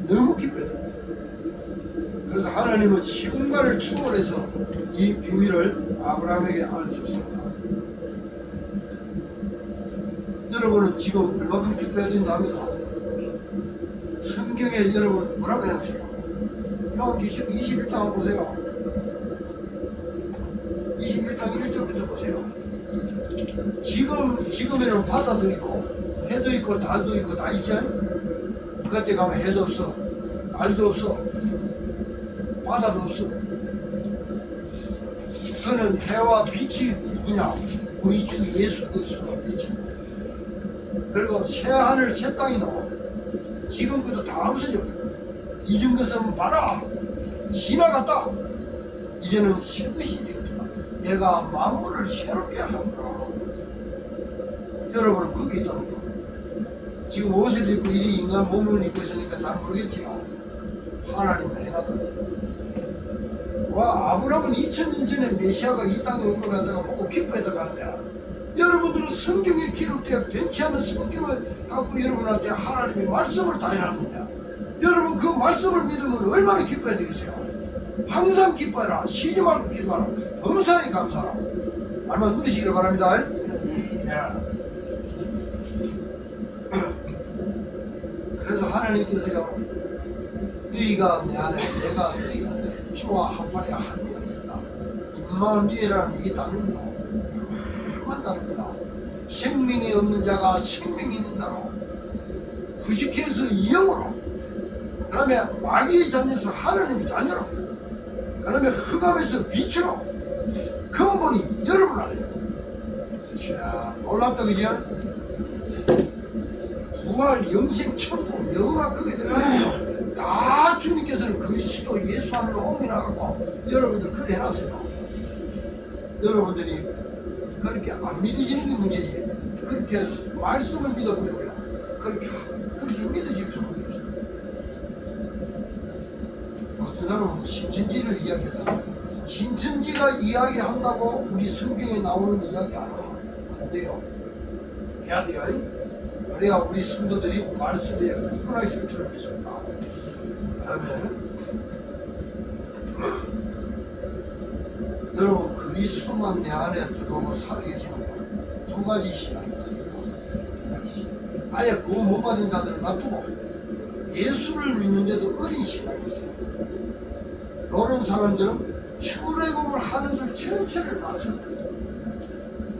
S1: 너무 기뻐했다 그랬어요. 그래서 하나님은 시공간을 초월해서 이 비밀을 아브라함에게 알려줬습니다. 여러분은 지금 얼마큼 기뻐해야 된답니다. 성경에 여러분 뭐라고 해놨어요? 요한계시록 21장 보세요. 21장 1절부터 보세요. 지금에는 바다도 있고 해도 있고 달도 있고 다 있죠. 그때 가면 해도 없어, 달도 없어, 바다도 없어. 그는 해와 빛이 누구냐? 우리 주 예수 그리스도가 빛이. 그리고 새 하늘 새 땅이 나와. 지금부터 다 없어져. 잊은 것은 봐라, 지나갔다. 이제는 새 것이 되었다. 내가 만물을 새롭게 하노라. 여러분은 거기 있다는 거예요. 지금 옷을 입고 이 인간 몸을 입고 있으니까 잘 모르겠지요. 하나님은 해놨다. 와, 아브라함은 2000년 전에 메시아가 이 땅에 올 것 같다가 보고 기뻐했다 가는데, 여러분들은 성경에 기록되어 변치 않는 성경을 갖고 여러분한테 하나님의 말씀을 다 해놨는데, 여러분 그 말씀을 믿으면 얼마나 기뻐야 되겠어요? 항상 기뻐해라. 쉬지 말고 기도하라. 범사에 감사하라. 말만 누리시기를 바랍니다. 예. 그래서 하나님께서요, 너희가 내 안에, 내가 너희 안에 주와 합하여 한 일이 된다. 임마누엘이라는 이 단어는요, 한 단어입니다. 생명이 없는 자가 생명이 있는 자로, 구식해서 영으로, 그 다음에 마귀의 자녀에서 하나님의 자녀로, 그 다음에 흑암에서 빛으로, 근본이 여러분 안에. 자, 놀랍다, 그죠? 부활, 영생, 천국, 영원한 그게 들어가요. 다 주님께서는 그리스도 예수 안으로 옮겨나가고 여러분들 그래 해놨어요. 여러분들이 그렇게 안 믿어지는 게 문제지. 그렇게 말씀을 믿어버리고요. 그렇게 믿어질 줄 모르겠어요. 어떤 사람은 신천지를 이야기하잖아요. 신천지가 이야기한다고 우리 성경에 나오는 이야기 안 하면 안 돼요. 해야 돼요. 그래야 우리 성도들이 말씀에 굳건하게 설 줄 믿습니다. 그 다음에 여러분 그리스도만 내 안에 들어오고 살아계시면 두 가지 신앙이 있습니다. 아예 구원 못 받은 자들을 놔두고 예수를 믿는데도 어린 신앙이 있어요. 그런 사람들은 출애굽을 하는 것 전체를 봐서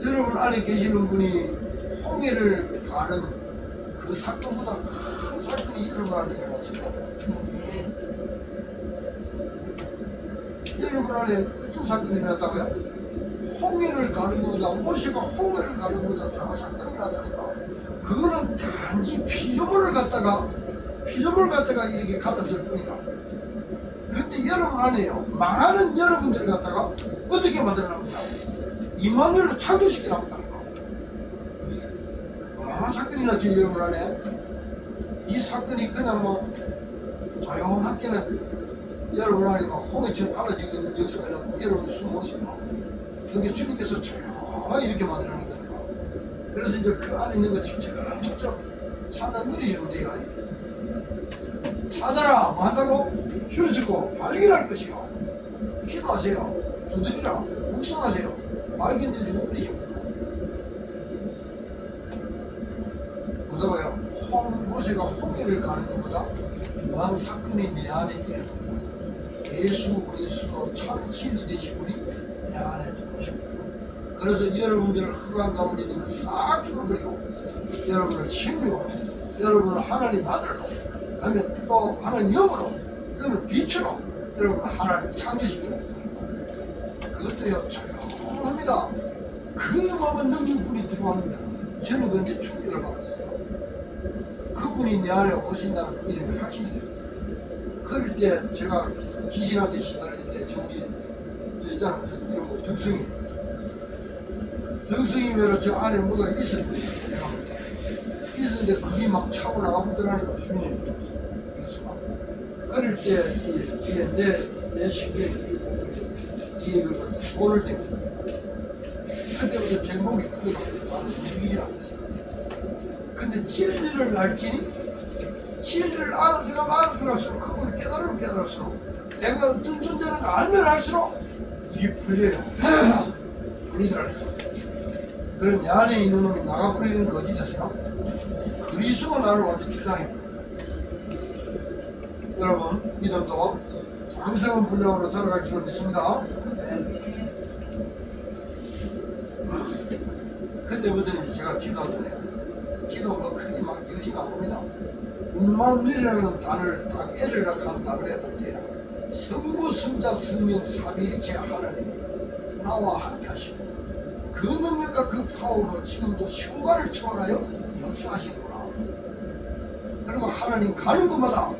S1: 여러분 안에 계시는 분이 홍해를 가는 그 사건보다 큰 사건이 여러분 안에 일어났습니다. 여러분 안에 어떤 사건이 일어났다고요? 홍해를 가는 것보다, 모세가 홍해를 가는 것보다 더 사건이 일어났다니까. 그거는 단지 피조물을 갖다가 이렇게 갈았을 뿐이라. 그런데 여러분 안에요, 많은 여러분들을 갖다가 어떻게 만들어납니까? 임마누엘로 창조시키랍니다. 얼마나 사건이 났지 여러분 안에? 이 사건이 그냥 뭐 조용하게는 여러분 안에 막 홍해처럼 갈라지는 역사가 있고 여러분 숨 모시고, 그게 주님께서 조용하게 이렇게 만들어놨다니까. 그래서 이제 그 안에 있는 거 직접 찾아 누리시면 돼요. 찾아라 뭐 한다고? 휴쓰고 발견할 것이요. 기도하세요. 두드리라. 묵상하세요. 발견되지 누리십니다. 뭐다고요? 모세가 홍해를 가는 것보다 더한 사건이 내 안에 일어납니다. 예수 그리스도 참 진리 되신 분이 내 안에 들어오십니다. 그래서 여러분들을 흑암 가운데 있는 걸 싹 풀어버리고 여러분을 친구로, 여러분을 하나님 아들로, 그 다음에 또 하나님 영으로, 여러분 빛으로 여러분을 하나님 창조시키는 겁니다. 그것도요 조용합니다. 그 마음은 넘긴 분이 들어왔는데 저는 그런데 충격을 받았어요. 그분이 내 안에 오신다는 이름이 확신이 됩니다. 그럴 때 제가 귀신한테 시달릴 때 저기 저 있잖아, 이런 거 덕성이면 저 안에 뭐가 있을 거예요. 내가 볼 때. 있었는데 그게 막 차고 나가보더라니까 주인이 그래서 막 그럴 때 뒤에 내 신경이 뒤에 그 손을 댑니다. 그때부터 제 목이 크거든요. 나는 움직이질 않았어요. 근데 진리를 알지니 진리를 알아들어갈수록 그걸 깨달으면 깨달을수록 내가 어떤 존재를 알면 알수록 이게 풀려요. 풀리더라고요. 그럼 내 안에 있는 놈이 나가버리는 거지 되세요? 그리스도가 나를 완전 주장입니다. 여러분 믿음도 장성한 분량으로 자라갈 줄 믿습니다. 그때부터는 제가 기도하잖아요. 기도가 크게 막 열심히 안 합니다. 임마누엘이라는 단어를 딱 애를 한 단어에 볼 때야 성부, 성자, 성령, 삼위일체 하나님이 나와 함께 하시고 그 능력과 그 파워로 지금도 시공간을 초월하여 역사하시구나. 그리고 하나님 가는 곳마다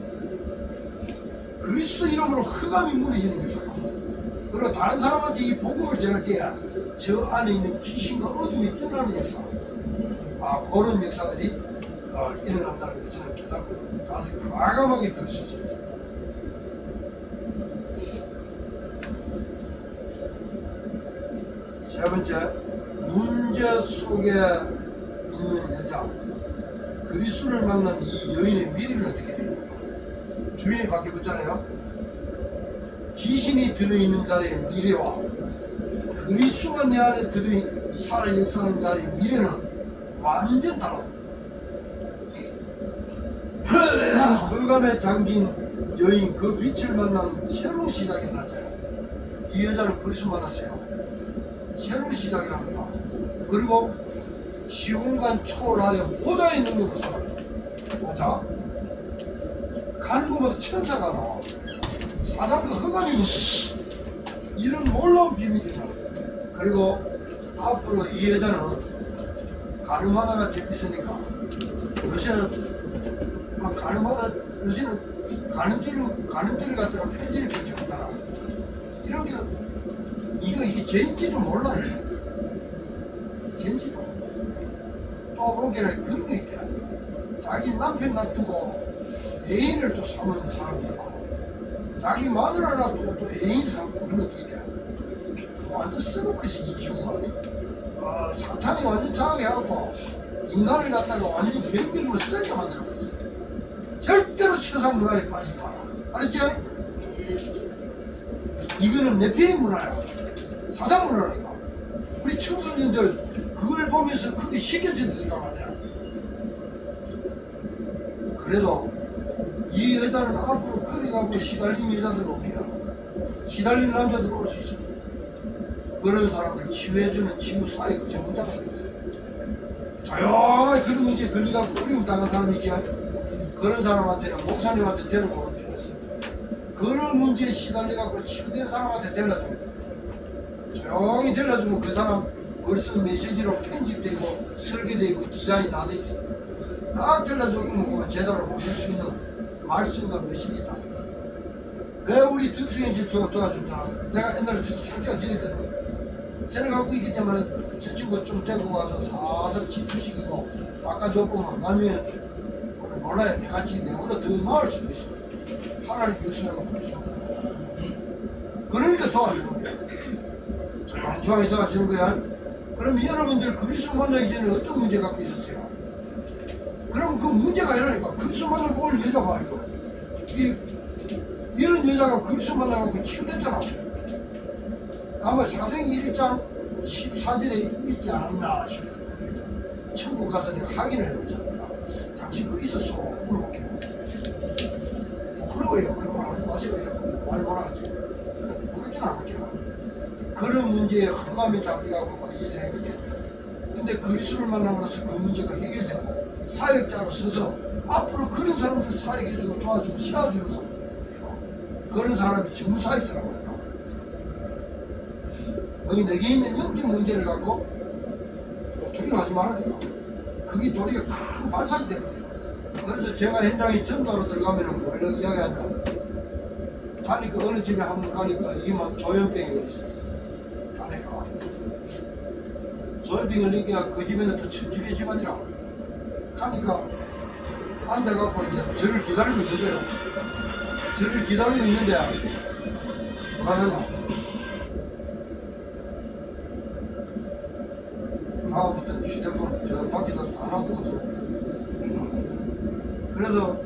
S1: 그리스도 이름으로 흑암이 무너지는 역사가, 그리고 다른 사람한테 이 복음을 전할 때야 저 안에 있는 귀신과 어둠이 떠나는 역사, 그런 역사들이 일어난다는 걸 저는 깨닫고 가서 과감하게 그리스도죠. 세 번째, 문제 속에 있는 여자. 그리스도를 만난 이 여인의 미래는 어떻게 되는가? 주인이 바뀌었잖아요. 귀신이 들어있는 자의 미래와 그리스도가 내 안에 살아 역사하는 자의 미래는 완전 달라. 흑암에 잠긴 여인, 그 빛을 만난 새로운 시작이 나잖아요. 이 여자는 그리스도 만났어요. 새로운 시작이랍니다. 그리고 시공간 초월하여 보좌의 능력을 살아갑니다. 보좌? 가는 곳마다 천사가 나와. 사단과 흑암이 있는 이런 놀라운 비밀이 나와요. 그리고 앞으로 이 여자는 가르마나가 잡혔으니까 요새는 가르마나 요새는 가늠죄를 갖다가 폐지에 붙여간다. 이런 게 이게 죄인지도 몰라요. 죄인지도. 또 본게는 그런 거 있대. 자기 남편 놔두고 애인을 또 삼은 사람도 있고, 자기 마누라 놔두고 또 애인 삼고 그런 것도 있대. 완전 썩어버렸어, 이 지구가. 사탄이 완전 장악해갖고 인간을 갖다가 완전 병들고 썩게 만들어버렸어. 절대로 세상 문화에 빠지지 마라. 알았지? 이거는 네피림 문화야. 사단 문화라니까. 우리 청소년들 그걸 보면서 그게 시켜져 들어가면 안 돼. 그래도 이 여자는 앞으로 끌어가고 시달린 여자들 오기야. 시달린 남자들 올 수 있어. 그런 사람들 치유해주는 치유 사역 전문자가 있어요. 조용하게 그런 문제에 걸려가고 어려움 당한 사람이 있지. 그런 사람한테는 목사님한테 데리고 올 필요 없어요. 그런 문제에 시달려갖고 치유된 사람한테 데려주면 조용히 데려주면 그 사람 벌써 메시지로 편집되고 설계되고 디자인이 다 돼 있어요. 딱 데려주면 제대로 모실 수 있는 말씀과 메시지 다 돼 있어요. 왜 우리 득수인 집 좋아준다? 내가 옛날에 상태가 지냈거든. 쟤를 갖고 있기 때문에 저 친구 좀 데리고 가서 사서 치투시키고 바꿔줘보면 나중에 몰라요. 내같이 내보다 더 나을 수도 있어. 하나님 역사가 볼 수 있어. 그러니까 도와주는 거야. 방주하게 도와주는 거야. 그럼 여러분들 그리스도 만나기 전에 어떤 문제 갖고 있었어요? 그럼 그 문제가 이러니까 그리스도 만나고 올 여자 봐 이거. 이런 여자가 그리스도 만나고 치유됐잖아. 아마 사도행전 1장 14절에 있지 않았나 싶어요. 천국 가서 내가 확인을 해보잖아. 당신 그거 있었어? 물어볼게요. 부끄러워요. 그런 말 하지 마세요. 이러고 말 뭐라 하지. 부끄럽진 않았겠나. 그런 문제에 흑암에 잡혀가고 그 일이 해결돼. 근데 그리스도를 만나고 나서 그 문제가 해결되고 사역자로 서서 앞으로 그런 사람들 사역해주고 도와주고 시켜주는 사람들. 그런 사람이 전부 사역자라고 해요. 여기 내게 있는 영적 문제를 갖고 두려워하지 말라니까. 그게 도리가 큰 발상이 되거든요. 그래서 제가 현장에 전도하러 들어가면 뭘 이야기하냐. 가니까 어느 집에 한번 가니까 이게 막 조현병이 걸렸어요. 가니까 조현병이 걸리니까 그 집에는 또 천주교 집안이라. 가니까 앉아갖고 이제 저를 기다리고 있는 거예요. 저를 기다리고 있는데 뭐라 하냐. 다음부터 휴대폰 저 밖에다 다 놔두고 들어오고. 그래서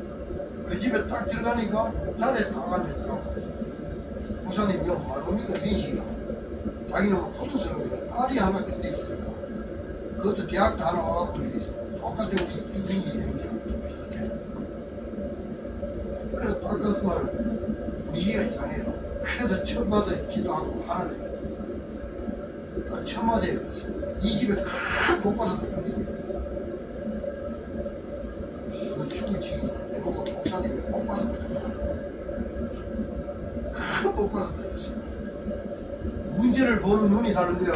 S1: 그 집에 딱 들어가니까 자리에 딱 앉아있더라고. 목사님 이거 말뭡니까 이런 식이라. 자기는 뭐 고통스러운 거야. 딸이 하나 그런 데 있으니까. 그것도 대학도 하나 와갖고 그런 데 있으니까. 똑같은 우리 인생이 행장 그래서 딱 갔으면 분위기가 이상해요. 그래서 첫마디에 기도하고 하나님 첫마디에 그랬어요. 이 집에 큰 복 받았던 거지. 너 죽을 지기 내보고 목사님이 복 받았다. 큰 복 받았다 그랬어요. 문제를 보는 눈이 다른 거야.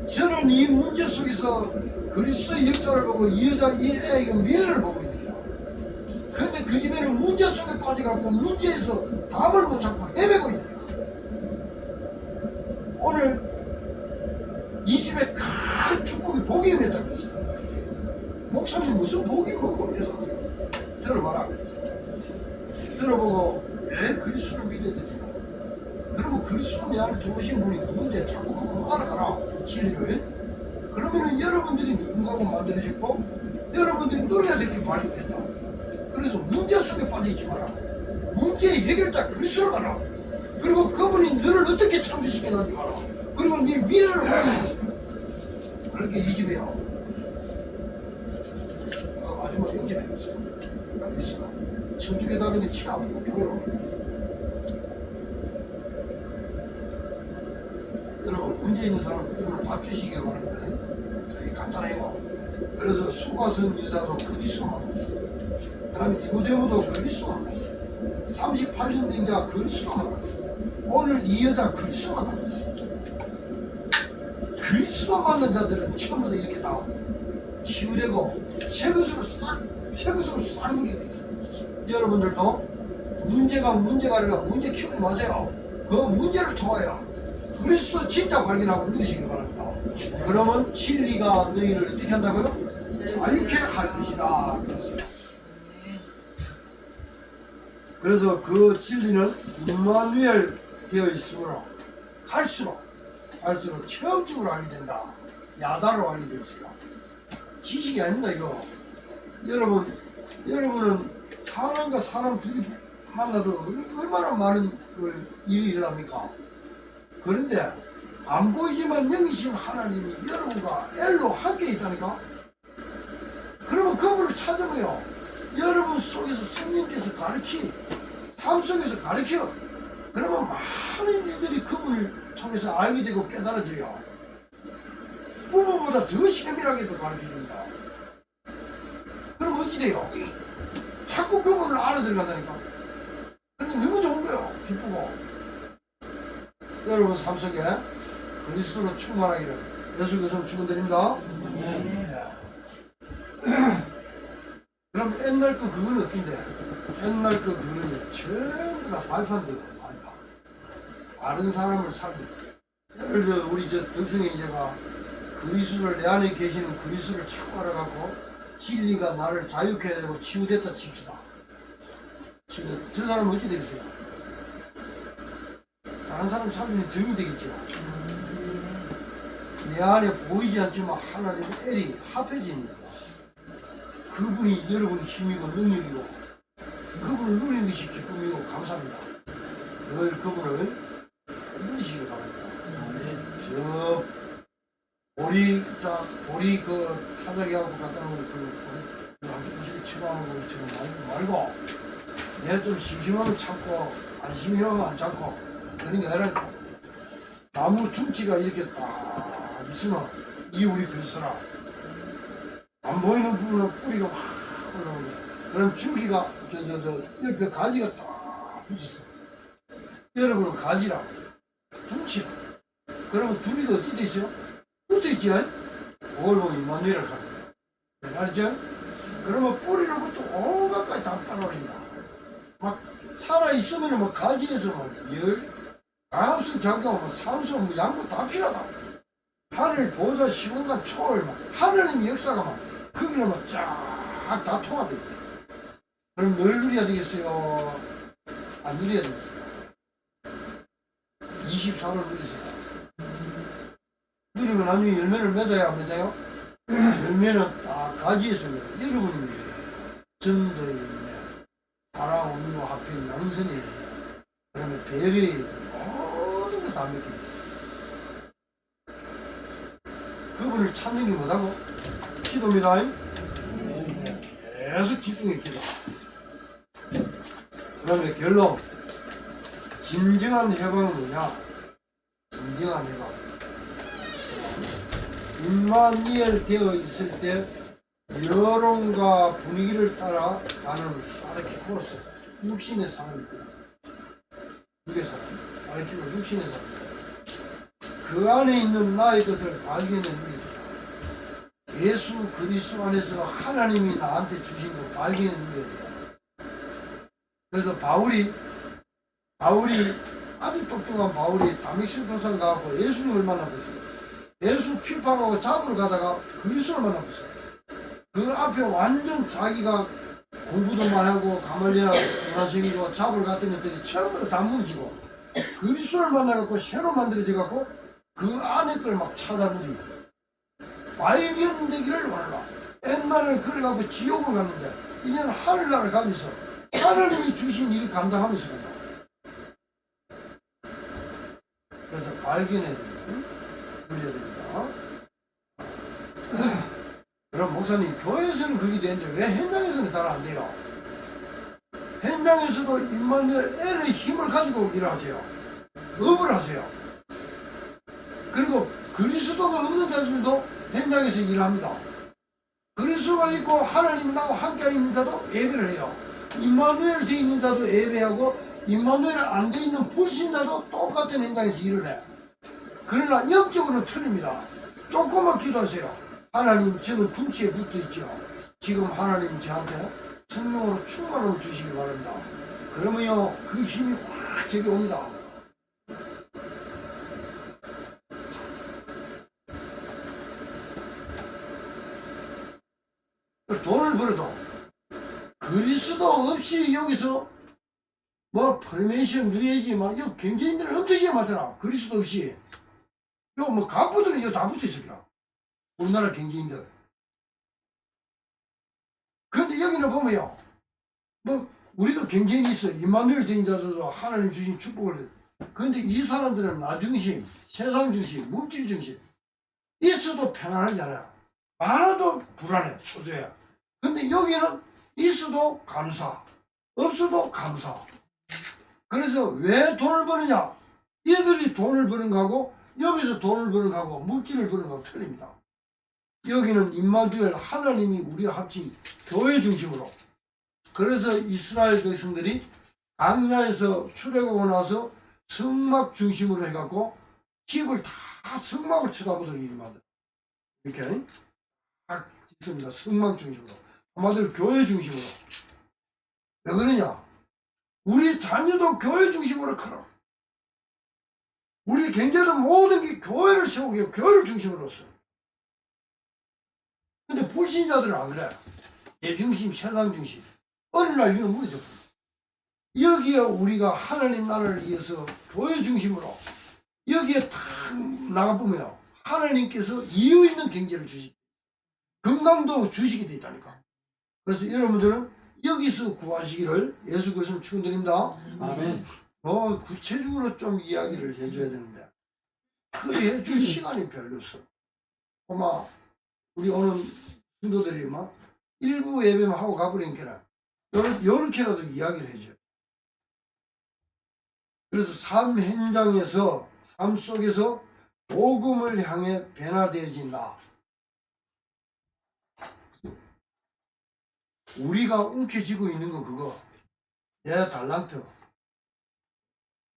S1: 저는 이 문제 속에서 그리스도의 역사를 보고 이 여자, 이 애가 미래를 보고 있어요. 그런데 그 집에는 문제 속에 빠져갖고 문제에서 답을 못 찾고 헤매고 있는 거야. 오늘 이 집에 큰 축복이 복이 임했다고 했어요. 목사님 무슨 복이 뭐고 이래서 들어봐라. 들어보고 왜 그리스도를 믿어야 되냐. 그러면 그리스도 내 안에 들어오신 분이 누군데 자꾸 그거 알아가라 진리를. 그러면은 여러분들이 누군가고 만들어졌고 여러분들이 노래해야 될 게 발견된다. 그래서 문제 속에 빠지지 마라. 문제의 해결자 그리스도를 봐라. 그리고 그분이 너를 어떻게 창조시켜놨는지 봐라. 그리고 네 미래를 봐라. 그렇게 이 집에요. 마지막 영접해봤어. 그리스도. 천주교 다른 게 치아하고 교회로. 여러분 문제 있는 사람 여러분 다 주시기 바랍니다. 되게 간단해요. 그래서 수가성 여자도 그리스도 만났어. 그 다음에 니고데모도 그리스도 만났어. 38년 된 자 그리스도 만났어. 오늘 이 여자 그리스도 만났어. 그리스도 만난 자들은 처음부터 이렇게 다 치유되고 새 것으로 싹 누리게 돼 있어요. 여러분들도 문제가 아니라 문제 키우지 마세요. 그 문제를 통하여 그리스도 진짜 발견하고 누리시길 바랍니다. 그러면 진리가 너희를 어떻게 한다고요? 자유케 할 것이다. 그래서 그 진리는 임마누엘 되어 있으므로 갈수록 체험적으로 알게 된다. 야다로 알게 되어 있어요. 지식이 아닙니다 이거. 여러분은 사람과 사람 둘이 만나도 얼마나 많은 일이 일어납니까? 그런데 안 보이지만 영이신 하나님이 여러분과 엘로 함께 있다니까? 그러면 그분을 찾으면요 여러분 속에서 성령께서 삶 속에서 가르쳐. 그러면 많은 일들이 그분을 통해서 알게 되고 깨달아져요. 부모보다 더 세밀하게 또 가르쳐줍니다. 그럼 어찌 돼요? 자꾸 그분을 알아들어간다니까. 그러니까 너무 좋은 거예요. 기쁘고. 여러분 삶 속에 그리스도로 충만하기를 예수 그리스도 축원드립니다. 그럼 옛날 거 그거는 어떤데? 옛날 거 그거는 전부 다 발판돼요. 발판. 다른 사람을 살고. 예를 들어 우리 덕성의 이제가 그리스도를 내 안에 계시는 그리스도를 자꾸 알아갖고 진리가 나를 자유케 되고 치유됐다 칩시다. 저 사람은 어찌 되겠어요? 다른 사람 살면 정이 되겠죠. 내 안에 보이지 않지만 하나님의 엘이 합해진 거야. 그분이 여러분의 힘이고 능력이고 그분을 누리는 것이 기쁨이고 감사합니다. 늘 그분을 누리시기 바랍니다. 저 보리 그 타자기 하고 갖다 놓은 그 아주 구석에 치고하는 것처럼 말고 내가 좀 심심하면 참고 안 심심하면 안 참고 그런 게 아니라 나무 둥치가 이렇게 딱 있으면 이 우리 그리스도라. 안 보이는 부분은 뿌리가 확 올라오는 거야. 그럼 줄기가 옆에 가지가 딱 붙었어. 여러분은 가지라 둥치라. 그러면 둘이가 어떻게 되죠? 붙어있지? 그걸 보고 임마누엘을 가는 거야. 알죠? 그러면 뿌리로부터 온갖까지 다 빨아올린다. 막 살아있으면 뭐 가지에서 뭐 강압성 작용, 뭐 산소, 뭐 양분 다 필요하다. 하늘 보좌 시공간 초월 막 하늘의 역사가 막 거기를 막 쫙 다 통화돼. 그럼 늘 누려야 되겠어요? 안 누려야 되겠어요? 24를 누리세요. 누리면 나중에 열매를 맺어야 안 맺어요? 열매는 딱 가지에서 맺어요. 여러분이 맺어요. 전도의 열매, 사랑, 온유, 화평, 양선의 열매, 그 다음에 배려의 열매, 모든 걸 다 맺게 됐어요. 그분을 찾는 게 뭐라고? 기도입니다. 네. 계속 집중해 기도. 그 다음에 결론. 진정한 해방은 뭐냐? 진정한 해방. 임마누엘 되어 있을 때 여론과 분위기를 따라 가는 사르키코스 육신의 사람입니다. 육의 사람, 사르키코스 육신의 사람. 그 안에 있는 나의 것을 발견해 누리다. 예수 그리스도 안에서 하나님이 나한테 주신 거 발견해 누려야 돼요. 그래서 바울이 아주 똑똑한 바울이 다메섹 도상 가고 예수님을 만나봤어요. 예수 필파하고 잡으러 가다가 그리스도를 만나봤어요. 그 앞에 완전 자기가 공부도 많이 하고 가말리아 문화생이고 잡을 갔던 것들이 처음부터 다 무너지고 그리스도를 만나갖고 새로 만들어져 갖고 그 안에 걸 막 찾아들이 발견되기를 원하라. 옛날에는 그래갖고 지옥을 갔는데 이제는 하늘나라를 가면서 하나님이 주신 일을 감당하면서 간다. 그래서 발견해야 됩니다. 그래야 됩니다. 그럼 목사님 교회에서는 그게 되는데 왜 현장에서는 잘 안 돼요? 현장에서도 임마누엘 L의 힘을 가지고 일을 하세요. 업을 하세요. 그리고 그리스도가 없는 자들도 현장에서 일합니다. 그리스도가 있고 하나님 나와 함께 있는 자도 예배를 해요. 임마누엘 돼 있는 자도 예배하고 임마누엘 안 돼 있는 불신자도 똑같은 현장에서 일을 해. 그러나 영적으로는 틀립니다. 조금만 기도하세요. 하나님 저는 둥치에 붙어 있죠. 지금 하나님 저한테 성령으로 충만함을 주시기 바랍니다. 그러면요 그 힘이 확 저기 옵니다. 돈을 벌어도 그리스도 없이 여기서 뭐 프리메이션 누에지 막 이거 경제인들은 엄청나게 많더라. 그리스도 없이 요 뭐 간부들은 이거 다 붙어 있습니다. 우리나라 경제인들. 그런데 여기는 보면요 뭐 우리도 경제인이 있어. 임마누엘 대인 자들도 하나님 주신 축복을. 그런데 이 사람들은 나중심, 세상 중심, 물질 중심 있어도 편안하지 않아. 많아도 불안해, 초조해. 근데 여기는 있어도 감사, 없어도 감사. 그래서 왜 돈을 버느냐? 얘들이 돈을 버는 거하고 여기서 돈을 버는 거하고 물질을 버는 거하고 틀립니다. 여기는 임마누엘 하나님이 우리가 합친 교회 중심으로. 그래서 이스라엘 백성들이 광야에서 출애굽하고 나서 성막 중심으로 해갖고 집을 다 성막을 쳐다보던 일이 많아요. 이렇게 딱 있습니다. 성막 중심으로. 한마디로 교회 중심으로. 왜 그러냐? 우리 자녀도 교회 중심으로 커라. 우리 경제도 모든 게 교회를 세우고 교회를 중심으로 써. 근데 불신자들은 안 그래. 내 중심, 세상 중심. 어느 날 이는 무너져. 여기에 우리가 하나님 나라를 위해서 교회 중심으로 여기에 탁 나가보면 하나님께서 이유 있는 경제를 주시고 건강도 주시게 돼 있다니까. 그래서 여러분들은 여기서 구하시기를 예수 그리스도로 축원드립니다.
S2: 아멘.
S1: 더 구체적으로 좀 이야기를 해줘야 되는데 그래 해줄 시간이 별로 없어. 아마 우리 오는 성도들이 막 일부 예배만 하고 가버리니까 요렇게라도 이야기를 해줘요. 그래서 삶 현장에서 삶 속에서 복음을 향해 변화되어진 나. 우리가 움켜쥐고 있는 건 그거. 내 달란트,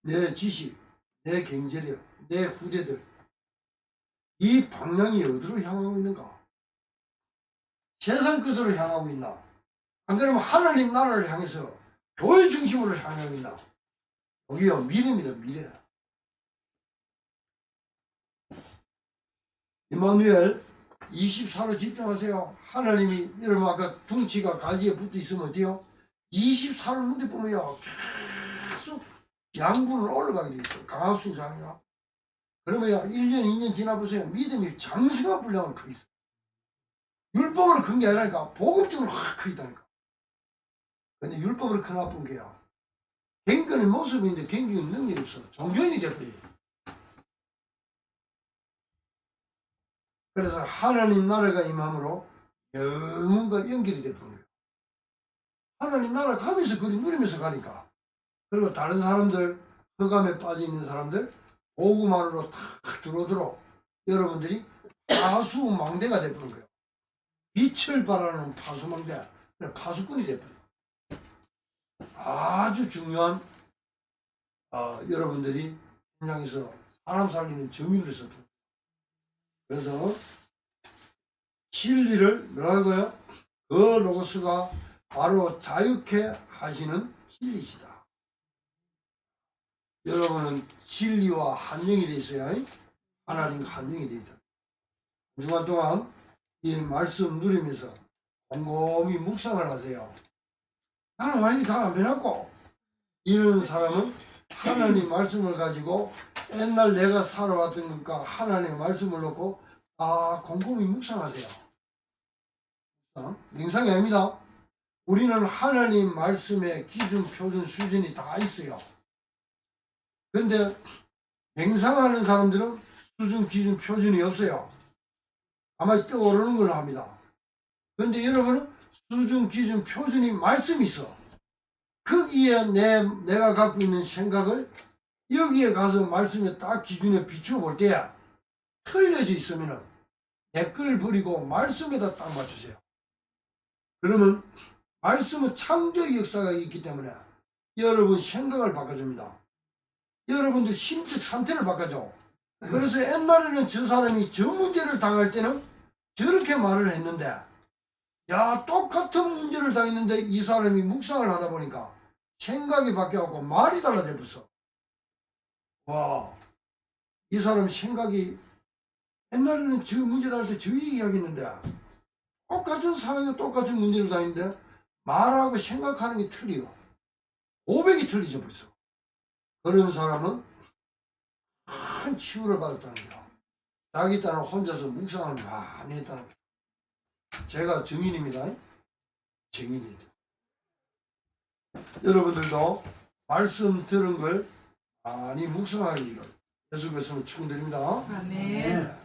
S1: 내 지식, 내 경제력, 내 후대들. 이 방향이 어디로 향하고 있는가? 세상 것으로 향하고 있나? 안 그러면 하나님 나라를 향해서 교회 중심으로 향하고 있나? 여기요 미래입니다. 미래. 임마누엘 24로 집중하세요. 하나님이 여러분 아까 둥치가 가지에 붙어 있으면 어때요? 24를 눈에 보면요 계속 양분을 올라가게 돼 있어요. 강압수 장이요. 그러면 1년 2년 지나보세요. 믿음이 장성한 분량으로 커 있어요. 율법으로 큰 게 아니라니까 복음적으로 확 커 있다니까. 근데 율법으로 큰 나쁜 게요. 경건의 모습인데 경건의 능력이 없어. 종교인이 돼버려요. 그래서 하나님 나라가 임함으로 영혼과 연결이 돼버린 거예요. 하나님 나라 가면서 그리 누리면서 가니까. 그리고 다른 사람들, 흑암에 빠져있는 사람들 복음 안으로 탁 들어오도록 여러분들이 파수망대가 돼버린 거예요. 빛을 발하는 파수망대, 파수꾼이 돼버려요. 아주 중요한 여러분들이 현장에서 사람 살리는 정의를 썼던. 그래서 진리를 뭐라고요? 그 로고스가 바로 자유케 하시는 진리시다. 여러분은 진리와 한영이 돼 있어야 하나님과 한영이 돼 있다. 한 주간 동안 이 말씀 누리면서 곰곰이 묵상을 하세요. 나는 와인이 잘 안 변했고, 이런 사람은 하나님 말씀을 가지고 옛날 내가 살아왔던 것과 하나님의 말씀을 놓고 곰곰이 묵상하세요. 맹상이 아닙니다. 우리는 하나님 말씀의 기준, 표준, 수준이 다 있어요. 근데 맹상하는 사람들은 수준, 기준, 표준이 없어요. 아마 떠오르는 걸로 합니다. 근데 여러분은 수준, 기준, 표준이 말씀이 있어. 거기에 내가 갖고 있는 생각을 여기에 가서 말씀에 딱 기준에 비추어 볼 때야 틀려져 있으면은 댓글 버리고 말씀에다 딱 맞추세요. 그러면 말씀은 창조의 역사가 있기 때문에 여러분 생각을 바꿔줍니다. 여러분들 심적 상태를 바꿔줘. 그래서 옛날에는 저 사람이 저 문제를 당할 때는 저렇게 말을 했는데, 야, 똑같은 문제를 당했는데 이 사람이 묵상을 하다 보니까 생각이 바뀌어갖고 말이 달라져 버렸어. 와, 이 사람 생각이 옛날에는 저 문제 당할 때 저 이야기했는데 똑같은 상황에 똑같은 문제를 당했는데 말하고 생각하는 게 틀려. 500이 틀리져 버렸어. 그런 사람은 큰 치유를 받았다는 거야. 자기 딸은 혼자서 묵상을 많이 했다는 거야. 제가 증인입니다. 증인입니다. 여러분들도 말씀 들은 걸 많이 묵상하기를 예수 그리스도로 축원드립니다.
S2: 아멘.
S1: 네.